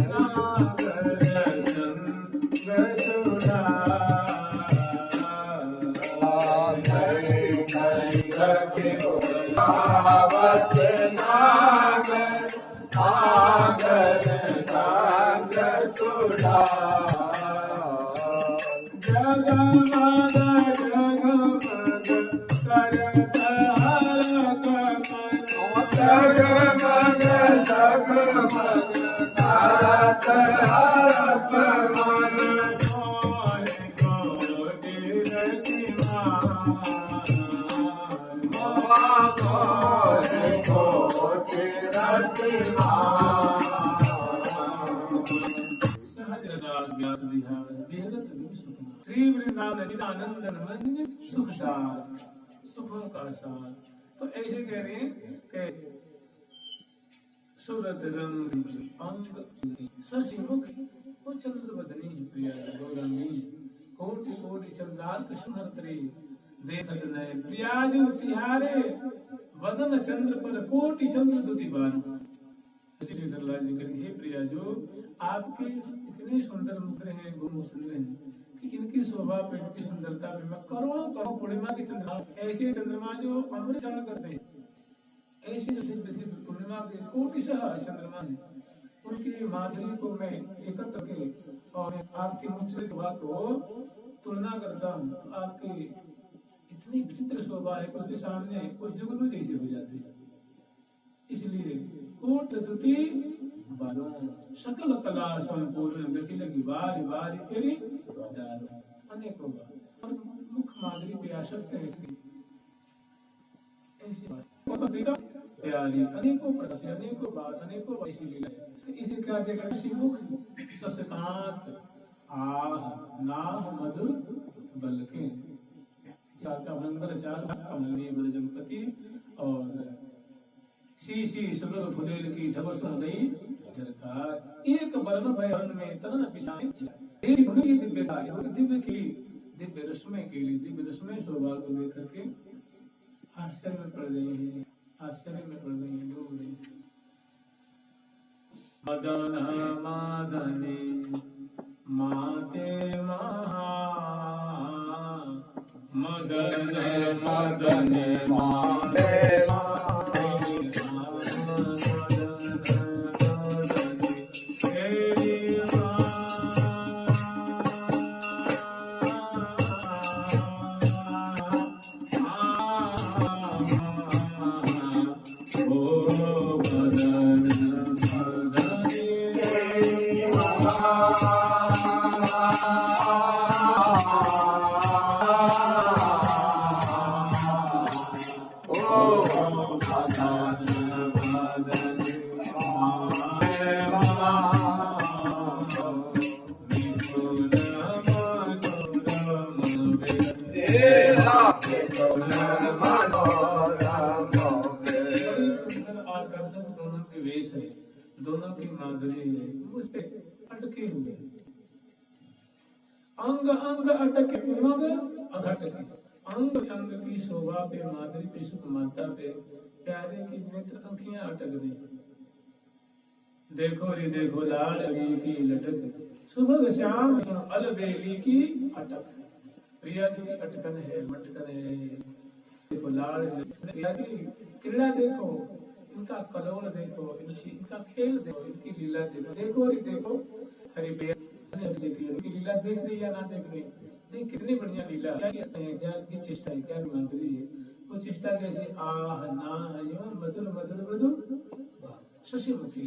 Speaker 1: नागर सुंद सुधार। श्री वृंदावन आनंद सुख सार, सुखों का सार। तो ऐसे कह रहे हैं कि सूरत रंग अंग शशि मुख, वो चंद्र बदनी प्रिया गौरंगी, कोटि कोटि चंद्रार्क सुनहर्त्री, देखत नय प्रियाजु तिहारे, वदन चंद्र पर कोटि चंद्र दुति बान। श्रीधरलाल जी करेंगे, हे प्रियाजु आपके इतने सुंदर मुख हैं, गुण सुंदर हैं कि इनकी शोभा पे, इनकी सुंदरता पे मैं करोड़ों करोड़ पूर्णिमा के चंद्रमा, ऐसे चंद्रमा जो अमृत चरण करते हैं, ऐसे जो दिव्य दिव्य पूर्णिमा के कोटिशः चंद्रमा है, उनकी माधुरी को मैं एकत्र करके और आपके मुख से शोभा को तुलना करता हूँ, तो आपकी इतनी विचित्र शोभा है कि उसके सामने कुछ जुगनू जैसे हो जाते हैं। इसलिए कोट दुति बालों सकल कला संपूर्ण गति लगी बारी बारी फेरी अनेकों बार और मुख माधुरी पे आसक्त है ऐसी बात प्यारी अनेकों प्रकार से अनेकों बात अनेकों ऐसी लीला है। इसे क्या देगा मुख ससकांत आह नाह मधुर बलके का मंगल चार कमलनी ब्रजपति और सी सुबह फुलेल की ढबस गई झरकार एक वर्ण भय वर्ण में तन पिछाए तेरी भूमि दिव्यता दिव्य की दिव्य रश्मि के लिए दिव्य रश्मि शोभा को देख करके आश्चर्य में पड़ रही है आश्चर्य में पड़ रही है डूब रही मदन मादने माते महा मदन मदने माते दोनों की माधुरी है उस पे अटके हुए अंग अंग अटके उमंग अघटके अंग अंग की शोभा पे माधुरी पे सुख माता पे प्यारे की नेत्र आंखियां अटक गई देखो रे देखो लाडली की लटक सुबह श्याम अलबेली की अटक प्रिया की अटकन है मटकन है देखो लाड प्रिया की क्रीड़ा देखो इनका कलोल देखो इनका खेल देखो इनकी लीला देखो देखो रे देखो हरि प्रिया इनकी लीला देख रही या ना देख रही देख कितनी बढ़िया लीला क्या की चेष्टा है क्या माधुरी है वो चेष्टा कैसे आह ना यो मधुर मधुर मधुर शशिमुखी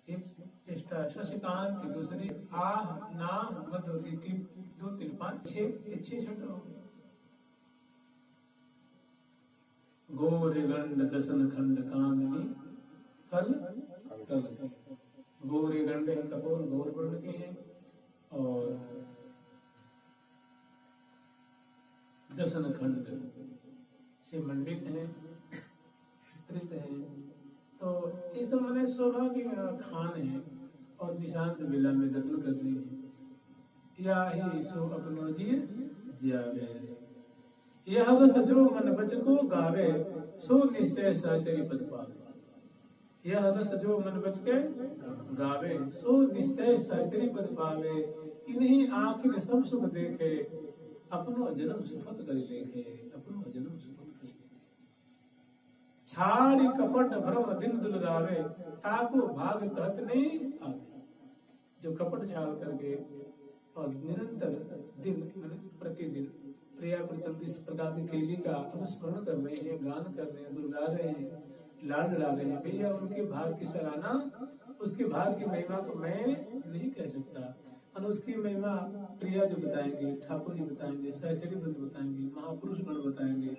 Speaker 1: एक चेष्टा शशिकांत की दूसरी आह ना मधुर की 2 3 5 6 छठो गोरे गंड दसन खंड कामिनी कल कल गोरे गंड कपोल गौर वर्ण के हैं और दसन खंड से मंडित हैं चित्रित हैं तो इस समय शोभा की खान है और निशांत बिला में दर्शन कर रही है या ही सो अपनो जी जावे यह रस जो मन बच को गावे सो निश्चय साचरी पद पावे यह रस जो मन बच के गावे सो निश्चय साचरी पद पावे इन्हीं आँख में सब सुख देखे अपनो जन्म सुफल कर लेखे अपनो जन्म सुफल कर छाड़ी कपट भ्रम दिन दुलरावे ताको भाग कहत नहीं आवे जो कपट छाड़ करके और निरंतर दिन प्रतिदिन प्रिया प्रीतम इस प्रकार की केली का अनुस्मरण कर रहे हैं गान कर रहे हैं दुर्गा रहे हैं लाड ला रहे हैं भैया उनके भाग की सराहना उसके भाग की महिमा को मैं नहीं कह सकता और उसकी महिमा प्रिया जो बताएंगे ठाकुर जी बताएंगे सहचरी वृंद बताएंगे महापुरुष गण बताएंगे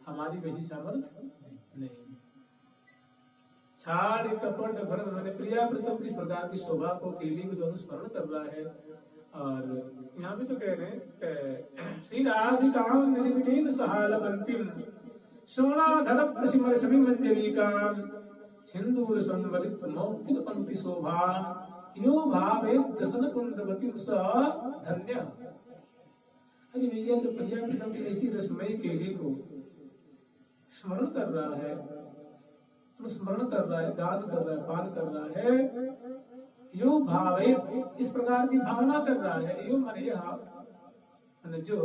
Speaker 1: हमारी वैसी सामर्थ्य नहीं छाड़ कपट भरत मैंने प्रिया प्रीतम किस प्रकार की शोभा को केली को जो अनुस्मरण कर रहा है और यहाँ भी तो कह रहे हैं श्री राधिकाम निजबिटीन सहाल बंतिम सोनाधर प्रसिमर सभी मंजरी काम सिंदूर संवलित मौक्तिक पंक्ति शोभा यो भावे दसन कुंदवती स धन्य अरे भैया जो प्रिया प्रीतम की ऐसी रसमयी केली को स्मरण कर रहा है स्मरण कर रहा है दान कर रहा है पान कर रहा है यो भावे इस प्रकार की भावना कर रहा है यो मन यह जो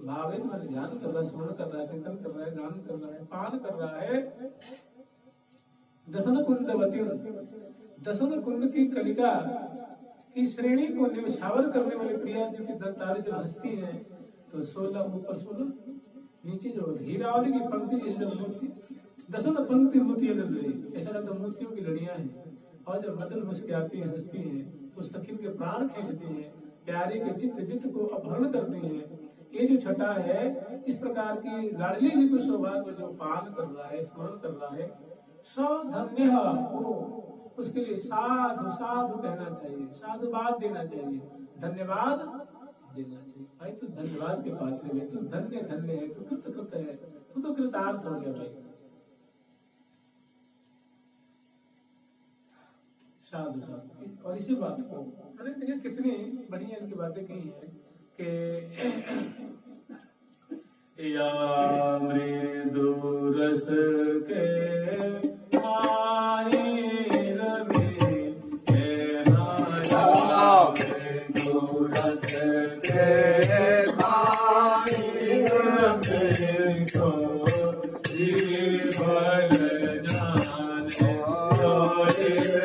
Speaker 1: भावे मन ध्यान कर रहा है स्मरण कर रहा है चिंतन कर रहा है गान कर रहा है पान कर रहा है दसन कुंदवती दसन कुंड की कलिका की श्रेणी को निछावर करने वाली प्रिया जी की दंतारी जो हंसती है तो 16 ऊपर 16 नीचे जो हीरावली की पंक्ति जो मूर्ति दसन पंक्ति मोती लग रही ऐसा लगता मूर्तियों की लड़ियां हैं और जब मदन मुस्कुराती हैं, हंसती हैं, उस सखी के प्राण खींचती हैं, प्यारे के चित्त वित्त को अपहरण करती हैं। ये जो छटा है, इस प्रकार की लाडली जी को सौभाग्य जो पान कर रहा है, स्मरण कर रहा है, सौ धन्य वो, उसके लिए साधु साधु कहना चाहिए, साधुवाद देना चाहिए, धन्यवाद देना चाहिए। भाई तू धन्यवाद के पात्र है, तू धन्य धन्य है, तू कृत कृत है, तू तो कृतार्थ हो गया भाई। साधु साधु। और इसी बात को मैंने देखिए कितनी बढ़िया इनकी बातें कही है कि या मृदु रस के माहिर में मृदु रस के माहिर में सो जीवन जाने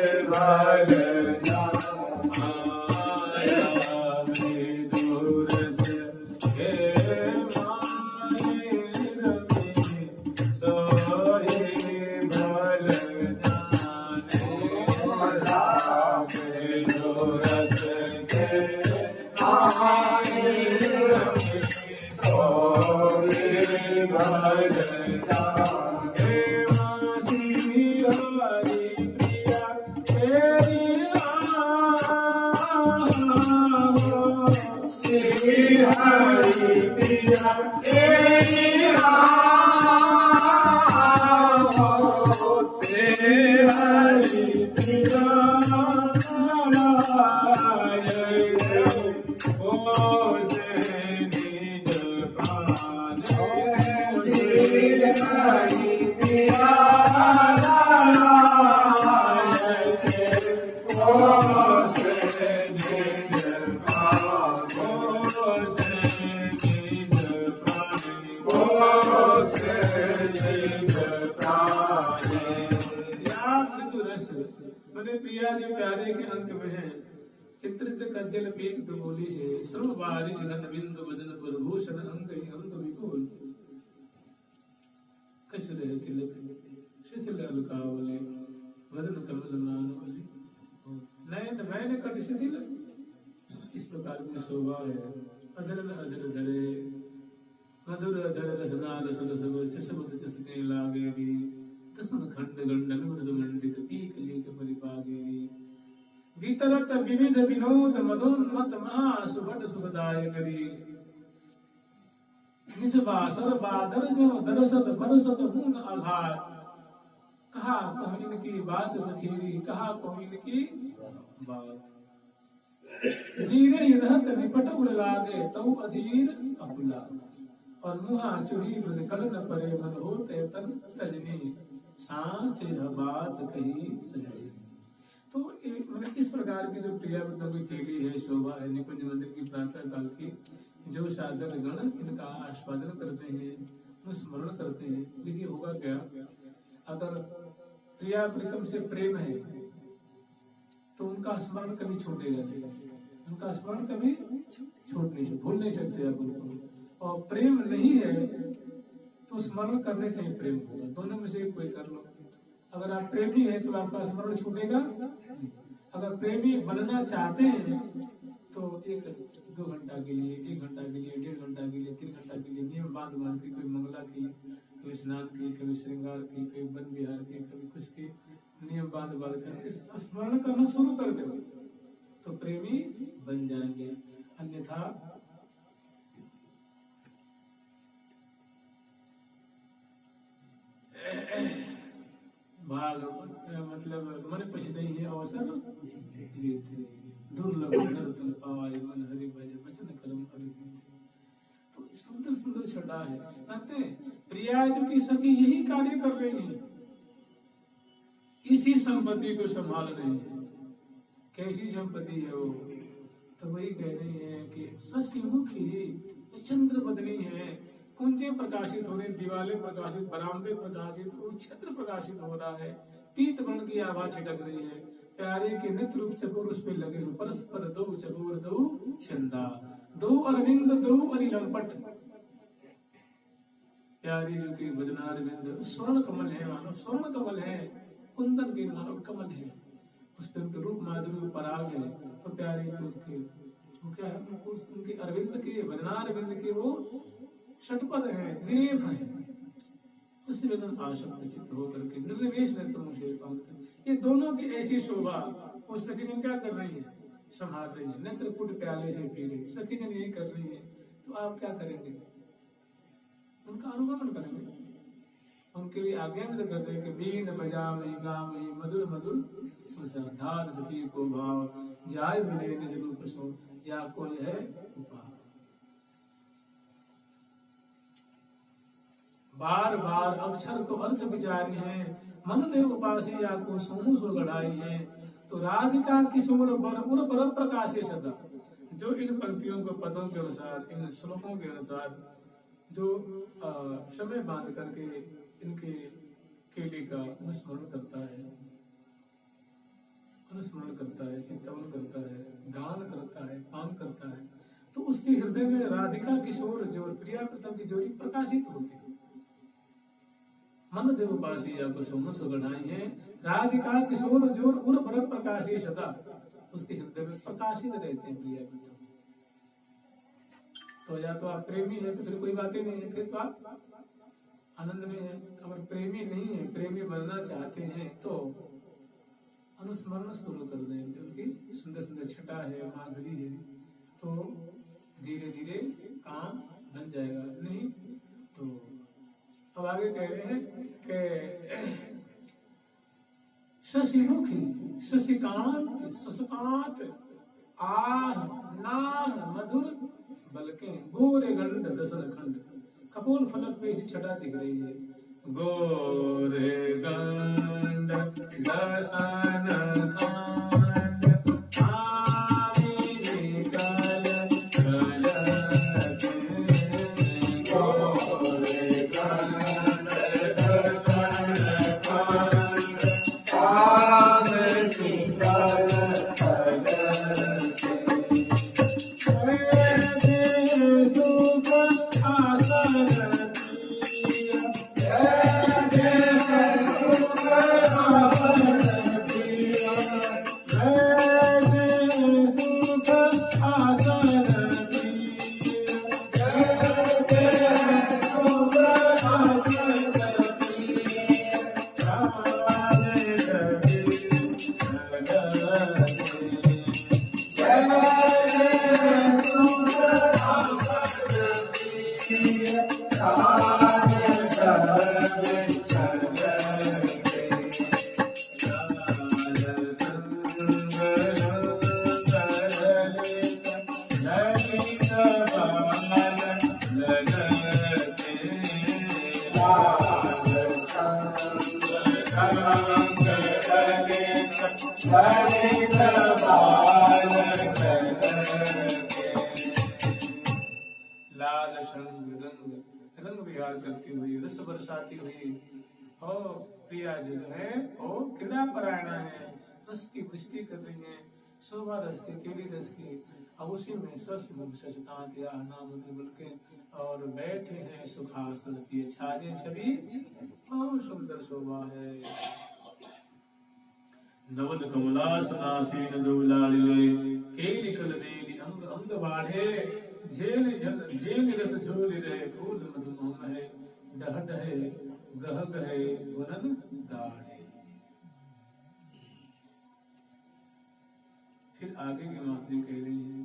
Speaker 1: भल प्रिया जो प्यारे के अंक में है, चित्रित कज्जल पीक दुबोली है, सर्व बारी जगत बिंदु बदन पर भूषण अंक अंक विपुल कछ रहे तिलक शिथिल अलकावले वदन कमल नानवली नयन नयन कट शिथिल। इस प्रकार की शोभा है। अधर अधर धरे मधुर अधर रसना रस रस चसमत चसने लागेगी दसन खंड गंडन मृदु मंडित पीक लीक परिपागेगी भीतरत विविध विनोद मदोन्मत महा सुभट सुखदाय करी निसबासर बादर जो दरसत बरसत हून आघार कहा कहो इनकी बात सखीरी कहा कहो इनकी बात धीरे रहत निपट उड़ लागे तऊ अधीर अकुला और मुहा चुही मन कलन परे मन होते तन तजनी सांच बात कही सजनी। तो इस प्रकार की जो प्रिया वृंदों की केली है, शोभा है, निकुंज मंदिर की प्रातः काल की जो साधक गण इनका आस्वादन करते हैं, स्मरण करते हैं। देखिए होगा क्या, अगर प्रिया प्रीतम से प्रेम है तो उनका स्मरण कभी छूटेगा नहीं, उनका स्मरण कभी छूट नहीं, भूल नहीं सकते आप उनको। और प्रेम नहीं है तो स्मरण करने से ही प्रेम होगा, दोनों में से कोई कर लो। अगर आप प्रेमी हैं तो आपका स्मरण छूटेगा। अगर प्रेमी बनना चाहते हैं तो 1-2 घंटा के लिए, 1 घंटा के लिए, 1.5 घंटा के लिए, 3 घंटा के लिए नियम बांध बांध के, कोई मंगला की, कोई स्नान की, कभी श्रृंगार की, कोई वन विहार की, कभी कुछ की, नियम बांध बांध करके स्मरण करना शुरू कर दो तो प्रेमी बन जाएंगे। अन्यथा भाग मतलब मन पछताई है अवसर दुर्लभ नरतन पावाई मन हरि भज वचन कर्म अभिधि। तो सुंदर सुंदर छटा है। कहते प्रिया जो की सखी यही कार्य कर रही है, इसी संपत्ति को संभाल रही है। कैसी संपत्ति है वो, तो वही कह रही है कि शशिमुखी चंद्र बदनी है, कुंजे प्रकाशित हो रहे, दीवाले प्रकाशित, बरामदे प्रकाशित, छत्र प्रकाशित हो रहा है, पीत वर्ण की आभा छिटक रही है, प्यारे के नित्य रूप चकोर उस पे लगे हो, परस्पर दो चकोर दो चंदा, दो अरविंद दो अरिलंपट। प्यारी जो की बदनार विंद स्वर्ण कमल है, मानो स्वर्ण कमल है, कुंदन के मानो कमल है, उस पर उनके रूप माधुर्य पर आ गए तो प्यारे उनके वो क्या है, उनके अरविंद के वदनारविंद के वो षटपद हैं, विरेफ हैं, उसी वेदन आशक्त चित्त होकर के निर्निवेश नेत्रों से पान कर, ये दोनों की ऐसी शोभा वो सखी जन क्या कर रही है, संभाल रही है, नेत्र पुट प्याले से पी रही, सखी जन यही कर रही है, तो आप क्या करेंगे, उनका अनुगमन करेंगे, उनके लिए आज्ञा भी कर रहे हैं कि बीन बजावई गावई मधुर मधुर धार सखी को भाव जाय मिले निज रूप सो या कोई है उपा। बार बार अक्षर को अर्थ विचारी है, मन देव उपासी या को सोमु सो गढ़ाई है, तो राधिका किशोर बर उर पर प्रकाशे सदा। जो इन पंक्तियों को पदों के अनुसार, इन श्लोकों के अनुसार जो समय बांध करके इनके केले का अनुस्मरण करता है, अनुस्मरण करता है, चिंतन करता है, गान करता है, पान करता है, तो उसके हृदय में राधिका किशोर जो प्रिया प्रथम की जोड़ी प्रकाशित होती है। मन देव उपासी या को सोमन सो गढ़ाई है, राधिका किशोर जोर उर भरत प्रकाशी सदा, उसके हृदय में प्रकाशित रहते हैं प्रिया प्रथम। तो या तो आप प्रेमी है तो फिर कोई बातें नहीं है, फिर तो आप आनंद में है। अगर प्रेमी नहीं है, प्रेमी बनना चाहते हैं तो अनुस्मरण शुरू कर दें, क्योंकि सुंदर सुंदर छटा है, माधुरी है, तो धीरे धीरे काम बन जाएगा। नहीं तो अब आगे कह रहे हैं कि शशिमुखी शशिकांत शशकांत आह नाह मधुर बलके गोरे गंड दसन खंड, कपूर फलक पे इसी छटा दिख रही है, गोरे गंड दसन खंड आवी निकल गलते, गोरे गंड दसन खंड आवी निकल लाल संग रंग रंग विहार करती हुई, रस बरसाती हुई, ओ प्रिया जो है ओ क्रीड़ा परायणा है, रस की वृष्टि कर रही है, शोभा रस की, केली रस की, और उसी में सस शशकांत या नाम के और बैठे हैं सुखासन की छाजे छवि, बहुत सुंदर शोभा है। नवल कमलासनासीन दुलालिले केली कलबेली अंग अंग बाढ़े, झेल झेल रस झोल रहे फूल मधुमोह है, डह डहे गह गहे वनन गाढ़े। फिर आगे की मातरी कह रही है,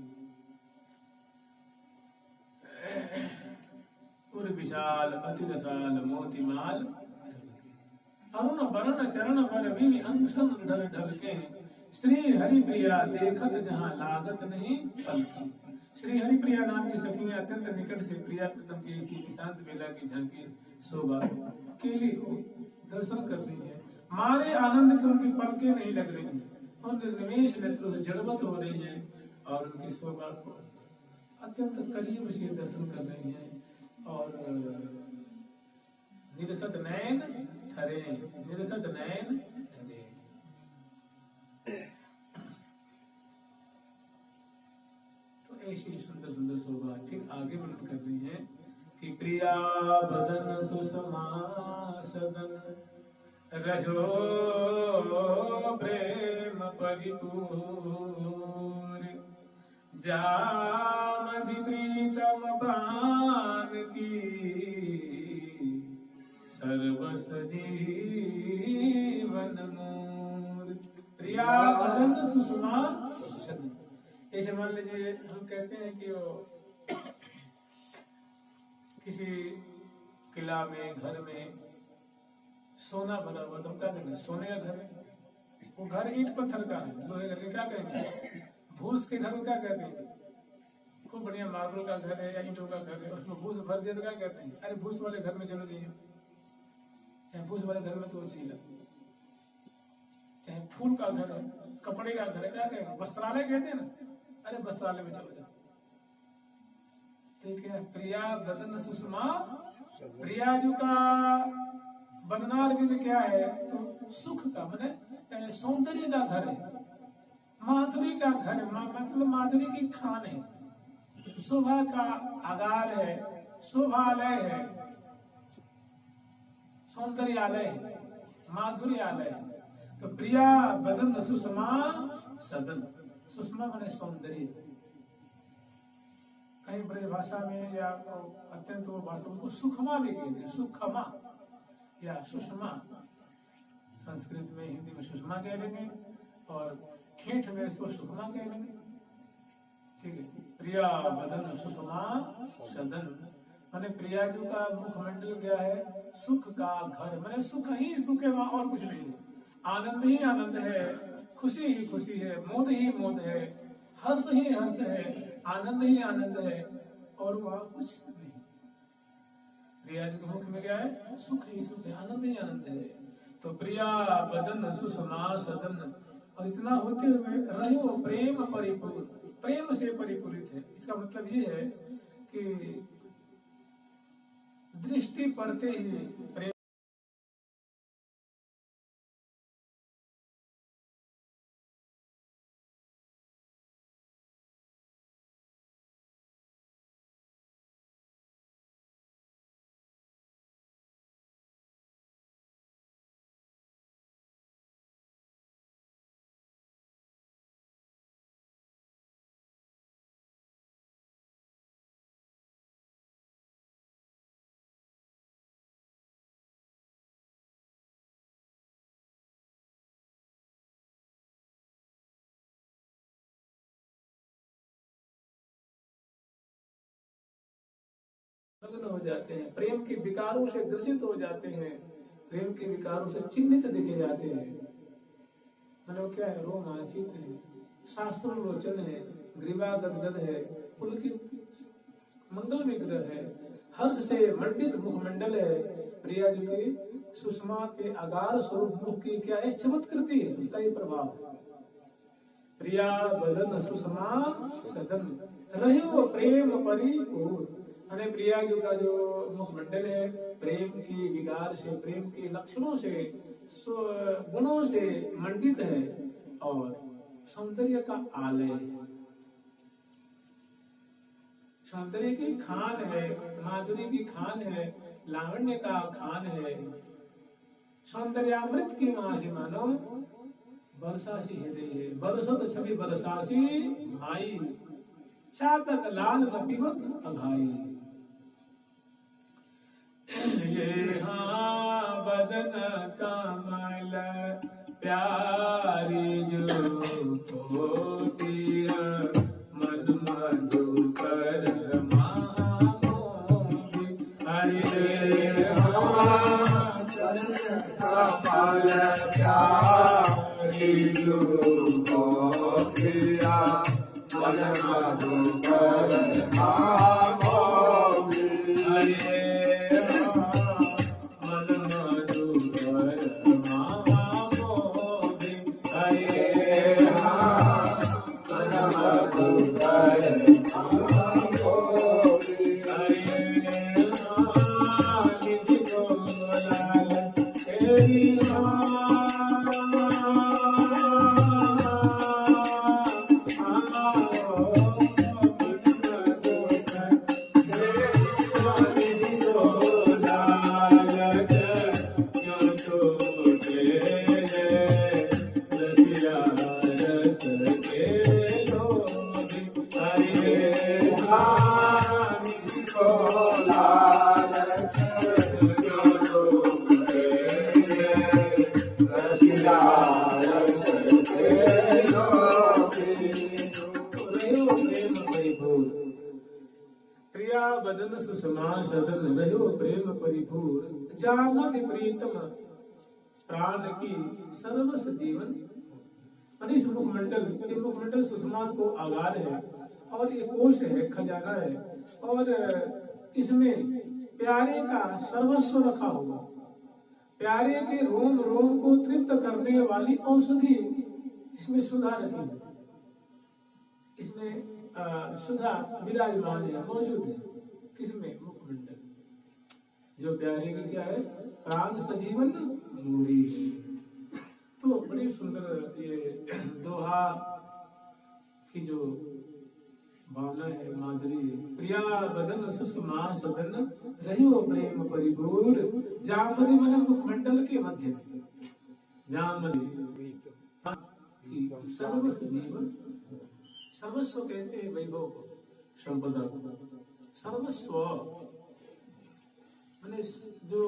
Speaker 1: उर विशाल अति रसाल मोतीमाल, अरुण वरण चरण पर विमि अंशन ढल ढल के, श्री हरि प्रिया देखत जहाँ लागत नहीं पलकी। श्री हरि प्रिया नाम की सखियां अत्यंत निकट से प्रिया प्रथम की इसी निशांत बेला की झांकी शोभा केली को दर्शन कर रही है, मारे आनंद के उनकी पलकें नहीं लग रही हैं, उनके निमेश नेत्रों से जड़वत हो रही हैं, और उनकी शोभा को अत्यंत करीब से दर्शन कर रही हैं, और निरखत नयन ठरे, निरखत नयन ठरे। तो ऐसी सुंदर सुंदर शोभा ठीक आगे वर्णन कर रही है कि प्रिया बदन सुषमा सदन रहो प्रेम परिपूर, जामधि प्रीतम प्राण की, सर्वस जीवन मूर। प्रिया बदन सुषमा सदन। ऐसे मान लीजिए हम कहते हैं कि वो किसी किला में घर में सोना भरा हुआ, तो हम क्या कहेंगे सोने का घर है। वो घर ईंट पत्थर का है, लोहे का, क्या कहेंगे भूस के घर को क्या कहते हैं। खूब बढ़िया मार्बल का घर है या ईंटों का घर है, उसमें भूस भर दिया तो क्या कहते हैं, अरे भूस वाले घर में चलो जाइए। चाहे भूस वाले घर में तो चाहिए, चाहे फूल का घर है, कपड़े का घर है, क्या कहेंगे वस्त्रालय कहते हैं ना, अरे वस्त्रालय में चलो जाओ। ठीक है, प्रिया बदन सुषमा, प्रिया जो का बदनार भी क्या है, तो सुख का माने सौंदर्य का घर है, माधुरी का घर है, मतलब माधुरी की खान है, शोभा का आगार है, शोभालय है, सौंदर्यालय है, माधुर्यालय है। तो प्रिया बदन सुषमा सदन, सुषमा माने सौंदर्य। कई बड़े भाषा में या अत्यंत वो भाषा को सुखमा भी कहते हैं, सुखमा या सुषमा। संस्कृत में, हिंदी में सुषमा कह लेंगे और ठेठ में इसको सुखमा कह लेंगे। ठीक है, प्रिया बदन सुषमा सदन माने प्रिया जी का मुखमंडल क्या है, सुख का घर, माने सुख ही सुख है, वहां और कुछ नहीं है। आनंद ही आनंद है, खुशी ही खुशी है, मोद ही मोद है, हर्ष ही हर्ष है, आनंद ही आनंद है, और वह कुछ नहीं। प्रिया जी के मुख में क्या है, सुख ही सुख है, आनंद ही आनंद है। तो प्रिया बदन सुषमा सदन, और इतना होते हुए रहो प्रेम परिपूर्ण, प्रेम से परिपूरित है। इसका मतलब ये है कि दृष्टि पड़ते ही प्रेम मग्न हो जाते हैं, प्रेम के विकारों से ग्रसित हो जाते हैं, प्रेम के विकारों से चिन्हित दिखे जाते हैं। मतलब क्या है, रोमांचित है, शास्त्रोलोचन है, ग्रीवा गदगद है, पुलकित मंगल विग्रह है, हर्ष से मंडित मुखमंडल है। प्रिया जी की सुषमा के अगार स्वरूप मुख की क्या है, चमत्कृति है, उसका ये प्रभाव है। प्रिया बदन सुषमा सदन, रहो प्रेम परिपूर्ण, माने प्रिया जी का जो मुखमंडल है प्रेम की विकार से, प्रेम के लक्षणों से, गुणों से मंडित है, और सौंदर्य का आलय है, सौंदर्य की खान है, माधुरी की खान है, लावण्य का खान है, सौंदर्यामृत की मां से मानो बरसासी हृदय है, बरसत छवि बरसासी भाई, चातक लाल लपीवत अघाई। ये हाँ बदन कमल प्यारी जो कोटिय, मन मधुकर महामोही। हरे हाँ कमल प्यारी जो कोटिय, मन मधुकर महामोही। हरे मन मधुकर महामोही। प्रिया बदन सुषमा सदन रहो प्रेम परिपूर जामति प्रीतम प्राण की सर्वस्व जीवन। इस मुखमंडल सुषमा को आगार है और ये कोश है, खजाना है, और इसमें प्यारे का सर्वस्व रखा हुआ। प्यारे के रोम रोम को तृप्त करने वाली औषधि इसमें सुधा रखी है। इसमें सुधा विराजमान है, मौजूद है। किसमें? मुखमंडल। जो प्यारे की क्या है? प्राण सजीवन मूरी। तो बड़ी सुंदर ये दोहा की जो भावना है, माधुरी है। प्रिया बदन सुषमा सदन रहो प्रेम परिपूर जामति मन मुखमंडल के मध्य में। जामति सर्वस्व जीवन, सर्वस्व कहते हैं वैभव को, संपदा को। सर्वस्व माने जो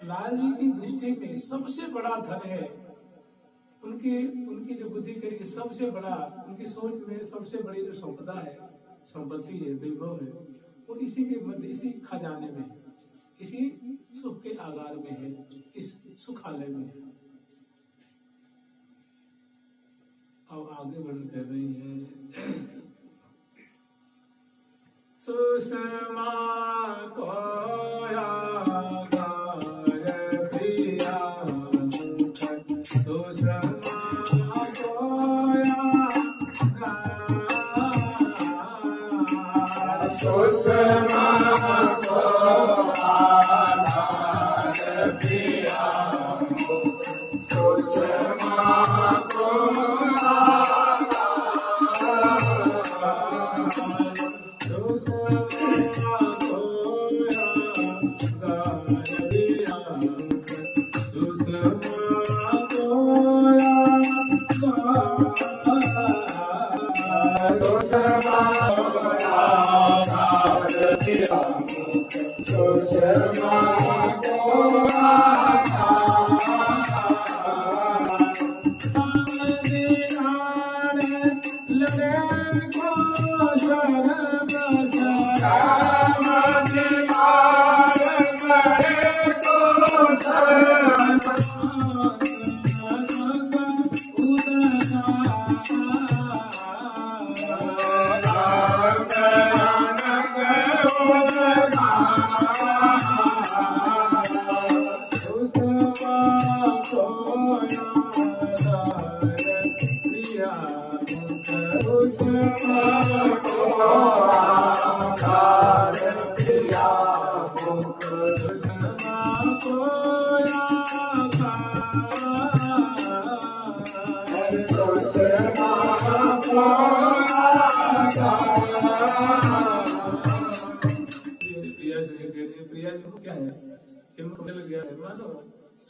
Speaker 1: लाल जी की दृष्टि में सबसे बड़ा धन है, उनकी जो बुद्धि करेगी सबसे बड़ा, उनकी सोच में सबसे बड़ी जो संपदा है, संपत्ति है, वैभव है, वो इसी के मध्य, इसी खजाने में, इसी सुख के आगार में है, इस सुखालय में है। अब आगे वर्णन कर रही है। सुषमा को प्रिया सुषमा सुषमा को प्रिया सुषमा को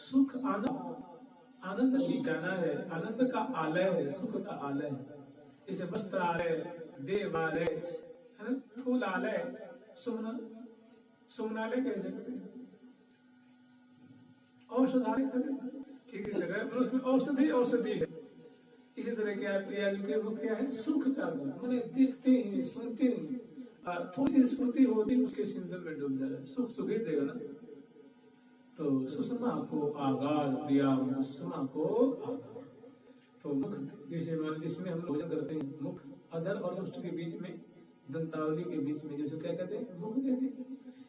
Speaker 1: सुख आनंद की गाना है, आनंद का आलय है, सुख का आलय है। जैसे वस्त्र आलय, देवालय, है ना, फूल आलय, सुमनालय कह सकते हैं, औषधालय ठीक है जगह, उसमें औषधि है। इसी तरह क्या है, प्रिया जी के मुख क्या है? सुख का घर। मैंने देखते ही सुनते ही थोड़ी सी स्फूर्ति होती, उसके सिंदूर में डूब जाए, सुख ही देगा ना। तो सुषमा को आगार, प्रिया सुषमा को आगार। तो मुख जैसे जिसमें हम भोजन करते हैं, मुख अधर और ओष्ठ के बीच में, दंतावली के बीच में, जैसे क्या कहते हैं? मुख कहते हैं।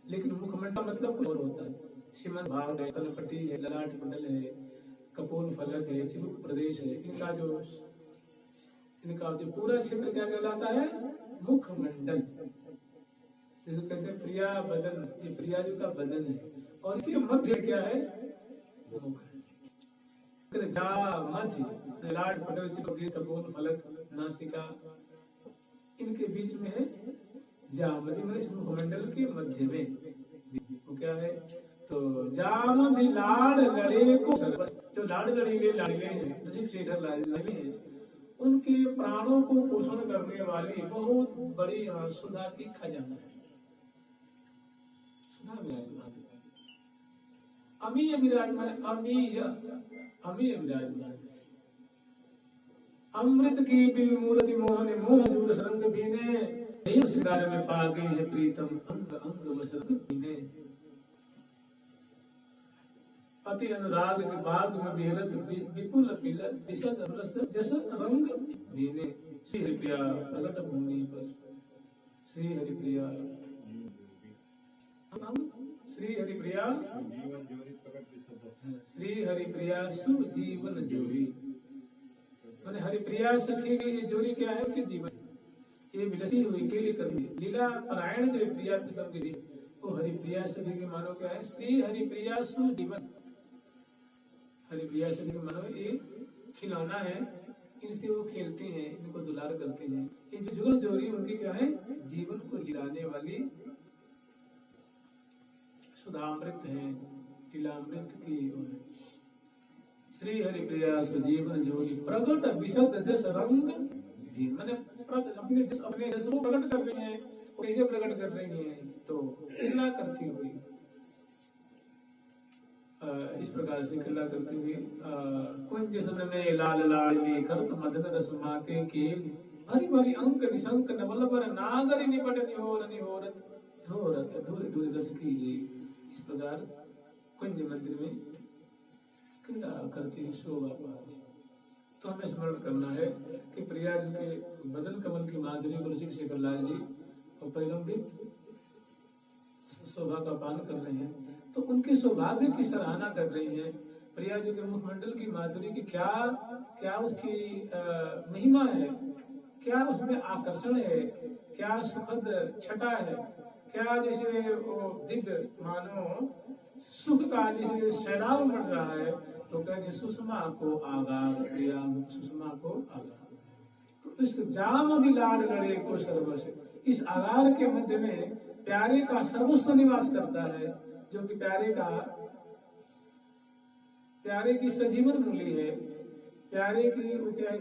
Speaker 1: लेकिन मुखमंडल मतलब कुछ और होता है। सीमंत भाग है, कनपट्टी है, ललाट मंडल है, कपोल फलक है, चिबुक प्रदेश है। इनका जो पूरा क्षेत्र क्या कहलाता है? मुखमंडल। जैसे कहते हैं प्रिया बदन, ये प्रिया जी का बदन है, और इसके मध्य क्या है? मुख है। मध्य लाट पटल चिबुक कपोल फलक नासिका, इनके बीच में है जामति। मैंने इस मुखमंडल के मध्य में वो क्या है? तो जामति लाड़ लड़े को, जो लाड़ लाड़िले हैं, शेखर लाड़िले हैं, उनके प्राणों को पोषण करने वाली बहुत बड़ी सुधा की खजाना है। सुधा विराजमान, अमीय विराजमान, अमीय विराजमान। अमृत की मूर्ति मोहन मोह दूर सरंग भीने, नहीं सितारे में पा गए है प्रीतम अंग अंग बसरत कीने। अति अनुराग के बाग में बेहद विपुल पीला विशद रस जस रंग भीने। श्री हरिप्रिया प्रगट भूमि पर श्री हरिप्रिया श्री हरिप्रिया श्री हरिप्रिया सुजीवन जोड़ी। मैंने हरिप्रिया सखी की ये जोड़ी क्या है? उसके जीवन ये विलसी हुई के लिए करनी लीला परायण जो प्रिया प्रीतम गिरी वो हरिप्रिया सखी के मानो क्या है? श्री हरिप्रिया सुजीवन। हरिप्रिया सखी के मानो ये खिलौना है, इनसे वो खेलते हैं, इनको दुलार करते हैं। ये जो जुगल जोड़ी उनकी क्या है? जीवन को जिलाने वाली सुधामृत है, लीलामृत की। श्री हरिप्रिया सुजीवन जोड़ी प्रगट विशद जस रंग भी। मैंने अपने जस को प्रकट कर रहे हैं, कैसे प्रकट कर रहे हैं? तो खिला करती हुई, इस प्रकार से खिला करती हुई कुंज सन में लाल लाडली करत मदन रस माते के भरी भरी अंक निशंक नवल पर नागरी निपट निहोर निहोरत धोरत धूल धूल रस की। इस प्रकार कुंज मंदिर में क्रीड़ा करती है शोभा पार। तो हमें स्मरण करना है कि प्रिया जी के बदन कमल की माधुरी को ऋषि शेखर लाल जी और परिलंबित शोभा का पान कर रहे हैं, तो उनके सौभाग्य की सराहना कर रही है। प्रिया जी के मुखमंडल की माधुरी की क्या क्या उसकी महिमा है, क्या उसमें आकर्षण है, क्या सुखद छटा है, क्या जैसे वो दिव्य मानो सुख का जैसे सैलाब बढ़ रहा है। तो कहते सुषमा को आगार, प्रिया सुषमा को आगार। तो इस जामदि लाड लड़े को सर्वस्व, इस आगार के मध्य में प्यारे का सर्वस्व निवास करता है, जो कि प्यारे की सजीवन मूली है, प्यारे की वो क्या है?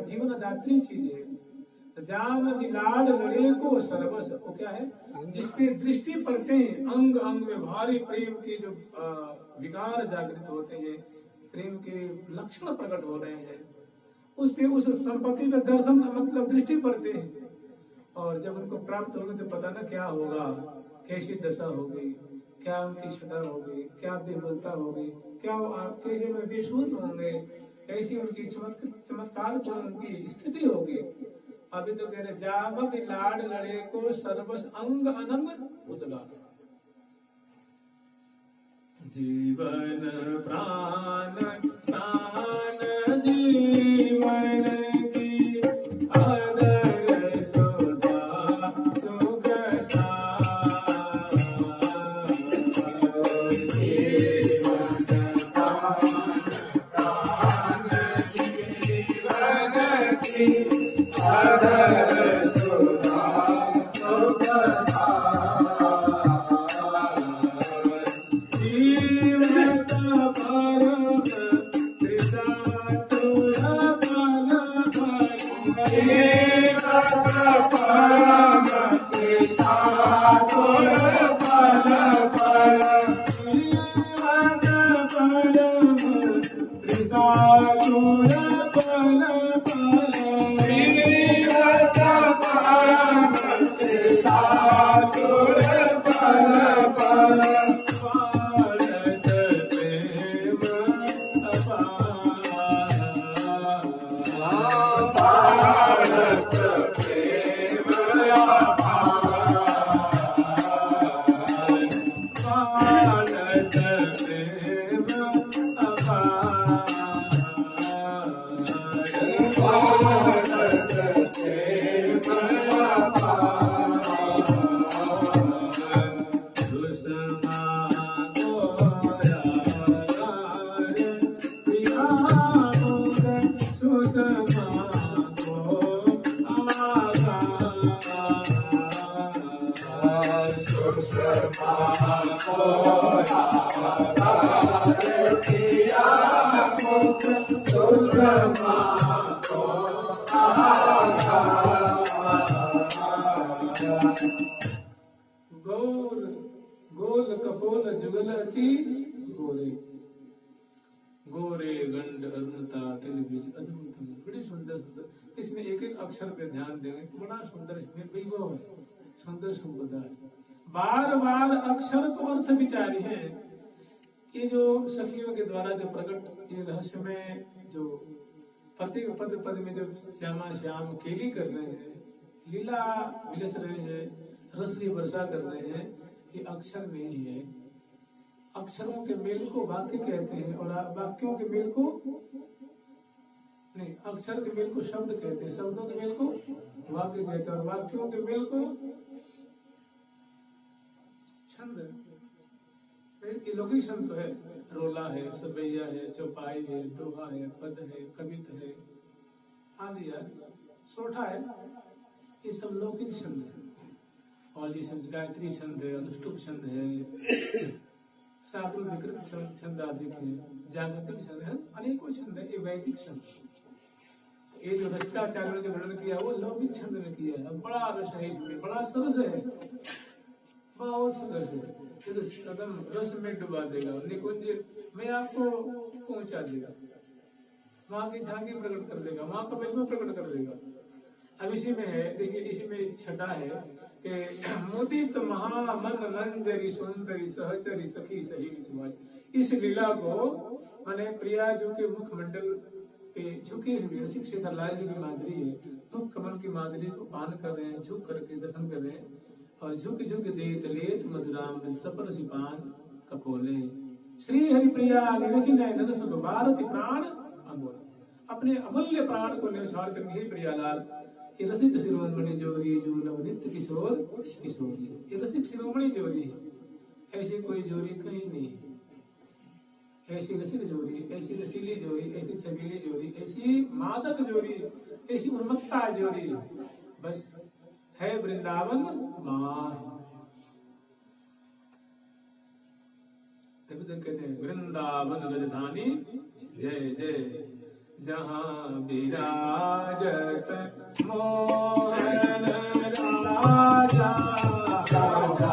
Speaker 1: जीवन दात्री चीज है। जामदि लाड लड़े को सर्वस्व, वो क्या है? जिसपे दृष्टि पड़ते हैं अंग अंग में भारी प्रेम के जो विकार जागृत होते हैं, प्रेम के लक्षण प्रकट हो रहे हैं, उस पे उस संपत्ति का दर्शन मतलब दृष्टि पड़ते हैं। और जब उनको प्राप्त होगी तो पता ना क्या होगा, कैसी दशा होगी, क्या उनकी छटा होगी, क्या विफलता होगी, क्या वो आपके जो बेसुध होंगे, कैसी उनकी चमत्कार उनकी स्थिति होगी। अभी तो कह रहे जामदि लाड लड़े को सर्वस अंग अनंग उदगार। जीवन प्राण प्राण जीवन की आदर सुधा सुख सार। जीवन प्राण प्राण जीवन की आदर सुधा सुख सार। जीवत परम कृषा तुरा फल फल। जीवत परम कृषा तुरा फल फल। जीवत परम कृषा तुरा फल फल। जीवत परम कृषा तुरा फल फल। गोल गोल कपोल जुगलती गोरे गोरे गंड अरुणता तिल बीज अद्भुत। बड़ी सुंदर सुंदर इसमें एक एक अक्षर पे ध्यान देंगे तो बड़ा सुंदर इसमें विभव है, सुंदर संप्रदाय। बार बार अक्षर को अर्थ विचारी है। ये जो सखियों के द्वारा जो प्रकट ये रहस्य में जो प्रत्येक पद पद में जो श्यामा श्याम केली कर रहे हैं, लीला विलस रहे हैं, रस की वर्षा कर रहे हैं, ये अक्षर नहीं है। अक्षरों के मेल को वाक्य कहते हैं और वाक्यों के मेल को नहीं, अक्षर के मेल को शब्द कहते हैं, शब्दों के मेल को वाक्य कहते हैं और वाक्यों के मेल को छंद। लौकिक छंद तो है, रोला है, सबैया है, चौपाई है, दोहा है, पद है, कवित है, आदि आदि, सोठा है, ये सब लौकिक छंद है। और ये गायत्री छंद है, अनुष्टुप छंद है, साधु विकृत छंद आदि है, जागतिक छंद है, अनेकों छंद है। ये वैदिक छंद, ये जो रसिकाचार्य ने वर्णन किया वो लौकिक छंद में किया है। बड़ा रस है इसमें, बड़ा सरस है, बहुत सरस है। कदम रस में डुबा देगा, निकुंज में आपको पहुंचा देगा, वहां की झांकी प्रकट कर देगा, वहां का महिमा प्रकट कर देगा। अब इसी में है, देखिए इसी में छठा है कि मुदित महामन मंजरी सुंदरी सहचरी सखी सहेली सुभाषी। इस लीला को माने प्रिया जो के मुखमंडल पे झुके हुए रसिक शेखर लाल जी की माधुरी है, मुख कमल की माधुरी को पान कर रहे हैं, झुक करके दर्शन कर रहे हैं और झुक झुक देत लेत मधुराम बिन सपर सिपान कपोले। श्री हरि प्रिया निरखी नयन सुख भारती प्राण अमोल। अपने अमूल्य प्राण को निछाड़ करके हे प्रियालाल, ये रसिक शिरोमणि जोरी जो नव नित्य किशोर किशोर, ये रसिक शिरोमणि जोरी है, ऐसी कोई जोरी कहीं नहीं है। ऐसी रसिक जोरी, ऐसी रसीली जोरी, ऐसी छबीली जोरी, ऐसी मादक जोरी, ऐसी उन्मत्ता जोरी बस है वृंदावन माँ। तभी तो कहते हैं वृंदावन राजधानी जय जय, जहाँ विराजत मोहन राजा, राजा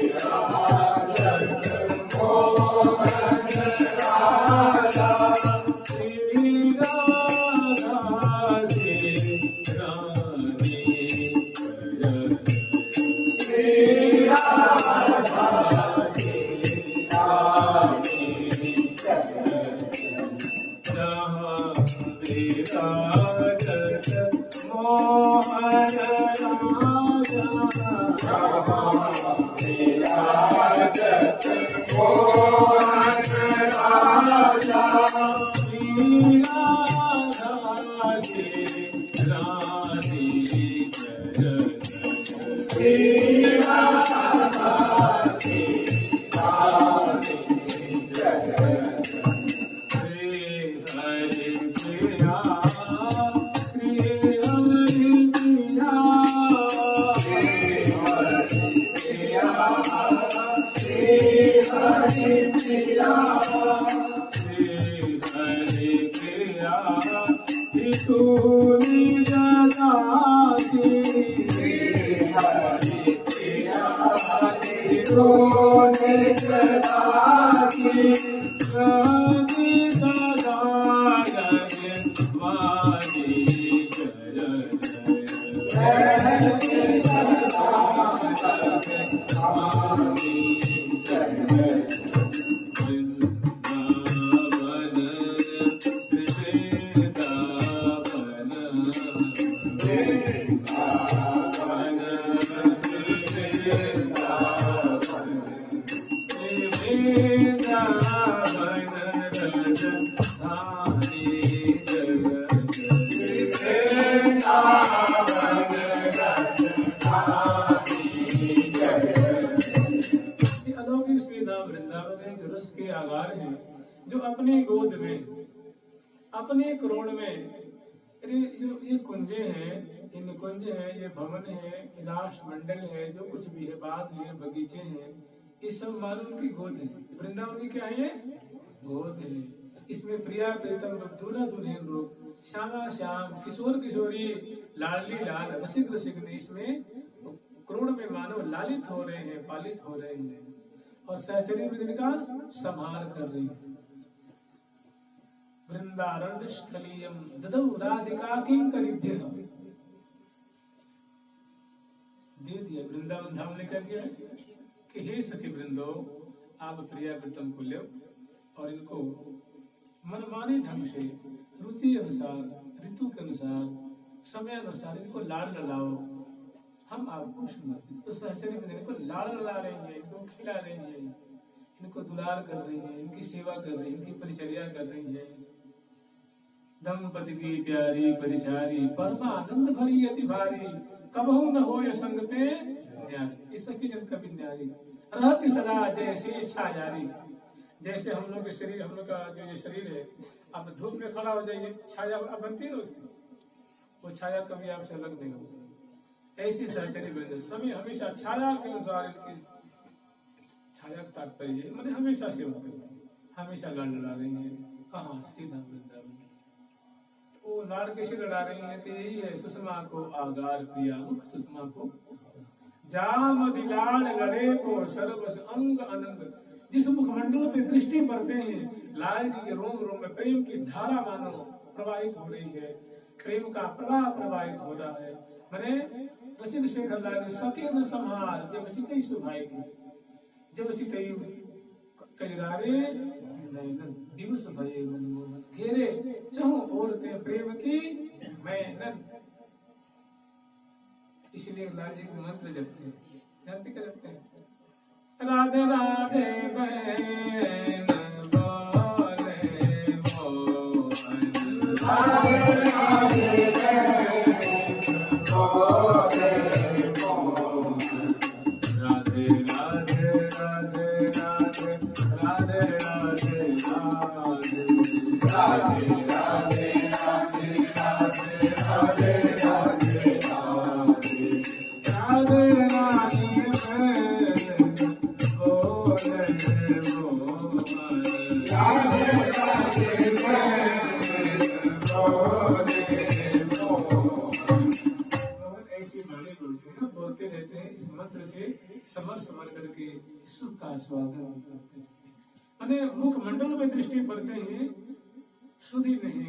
Speaker 1: विराजत मोहन राजा, श्री राधा श्री रानी श्री राधा श्री रानी जहाँ विराजत मोहन राजा, जहाँ विराजत मोहन राजा, श्री राधा श्री रानी जय श्री राधा श्री रानी जय। जो अपनी गोद में, अपने करोड़ में जो ये कुंजे हैं, ये निकुंज है, ये भवन है, राष्ट्र मंडल है, जो कुछ भी है, बाग है, बगीचे हैं, ये सब मालूम की गोद है। वृंदावन की क्या है? ये गोद है। इसमें प्रिया प्रीतम रूप, दूल्हा दुल्हन रूप, श्यामा श्याम, किशोर किशोरी, लाडली लाल, रसिक रसिक ने इसमें करोड़ में मानव लालित हो रहे हैं, पालित हो रहे हैं और सहचरी में इनका संहार कर रही है। वृंदारण्य स्थलीयम ददौ राधिका किंकरीभ्यः। दे दिया वृंदावन धाम ने क्या किया कि हे सखी वृंदो, आप प्रियाव्रतम को लो और इनको मनमाने ढंग से रुचि अनुसार, ऋतु के अनुसार, समय अनुसार इनको लाड़ लड़ाओ, हम आपको समर्पित। तो सहचर्य में इनको लाड़ लड़ा रही है, इनको खिला रही है, इनको दुलार कर रही है, इनकी सेवा कर रही है, इनकी परिचर्या कर रही है। दंपति की प्यारी परिचारी, परमानंद भरी अति भारी, कबहू न हो संगते न्यारी। इस सखी जन कभी न्यारी रहती सदा जैसे इच्छा जारी। जैसे हम लोग के शरीर, हम लोग का जो ये शरीर है, आप धूप में खड़ा हो जाइए, छाया अब बनती है ना उसकी, वो छाया कभी आपसे अलग नहीं होती। ऐसी सहचर्य बन सभी हमेशा छाया के अनुसार, इनकी छाया तात्पर्य मैंने हमेशा सेवा करें, हमेशा लड़ लड़ा रही है। कहाँ सीधा वृंदावन, वो लाड़ कैसे लड़ा रही है? तो यही है सुषमा को आगार प्रिया मुख, सुषमा को जाम दिलाड़ लड़े को सर्वस अंग अनंग। जिस मुखमंडल पे दृष्टि पड़ते हैं, लाल जी के रोम रोम में प्रेम की धारा मानो प्रवाहित हो रही है, प्रेम का प्रवाह प्रवाहित हो रहा है। मैंने रसिक शेखर लाल सत्य संहार जब चितई सुभाएगी, जब चितई कजरारे नैनन दिवस भये मनमोहन, घेरे चहु औरतें प्रेम की मैनन। इसलिए लाल जी के मंत्र जपते हैं, जानते क्या जपते हैं? राधे राधे बहन बोले मोहन, राधे राधे बहन बोले मोहन, राधे राधे राधे राधे राधे राधे राधे राधे राधे राधे राधे राधे बोलते रहते हैं। इस मंत्र से समर समर करके सुख का स्वागत करते हैं। मैंने मुख मंडल में दृष्टि पड़ते हैं, सुधी नहीं,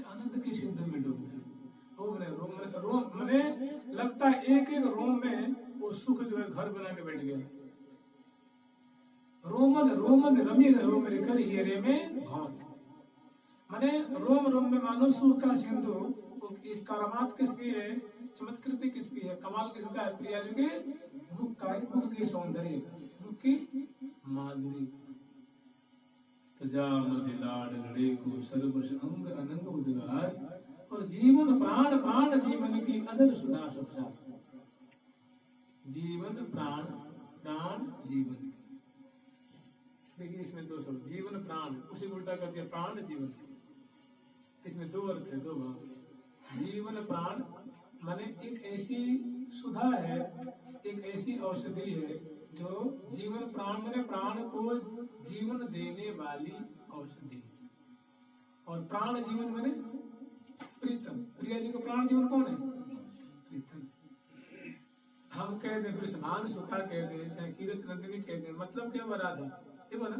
Speaker 1: आनंद की सिंधु में डूबते हैं। रोम मैंने लगता है एक एक रोम में वो सुख जो है घर बना के बैठ गया। रोमन रोमन रमी रहो मेरे कर हीरे में भान। मैंने रोम रोम में मानो सुख का सिंधु। करामात किसकी है, चमत्कृति किसकी है, कमाल किसका है? प्रिया जी के मुख का, मुख की सौंदर्य, मुख की माधुरी। तो जामद लाड़ लड़े को सर्वश अंग अनंग उद्गार, और जीवन प्राण प्राण जीवन की अदर सुधा सुखा। जीवन प्राण प्राण जीवन की, देखिए इसमें दो शब्द, जीवन प्राण, उसी उल्टा कर दिया प्राण जीवन। इसमें दो अर्थ है, दो भाव। जीवन प्राण माने एक ऐसी सुधा है, एक ऐसी औषधि है जो जीवन प्राण माने प्राण को जीवन देने वाली औषधि। और प्राण जीवन माने प्रीतम। प्रिया जी को प्राण जीवन कौन है? प्रीतम। हम कह दे विषमान सुखा कह दे, चाहे कीरत नंदिनी कह दे, मतलब क्या? राधा, ठीक है ना?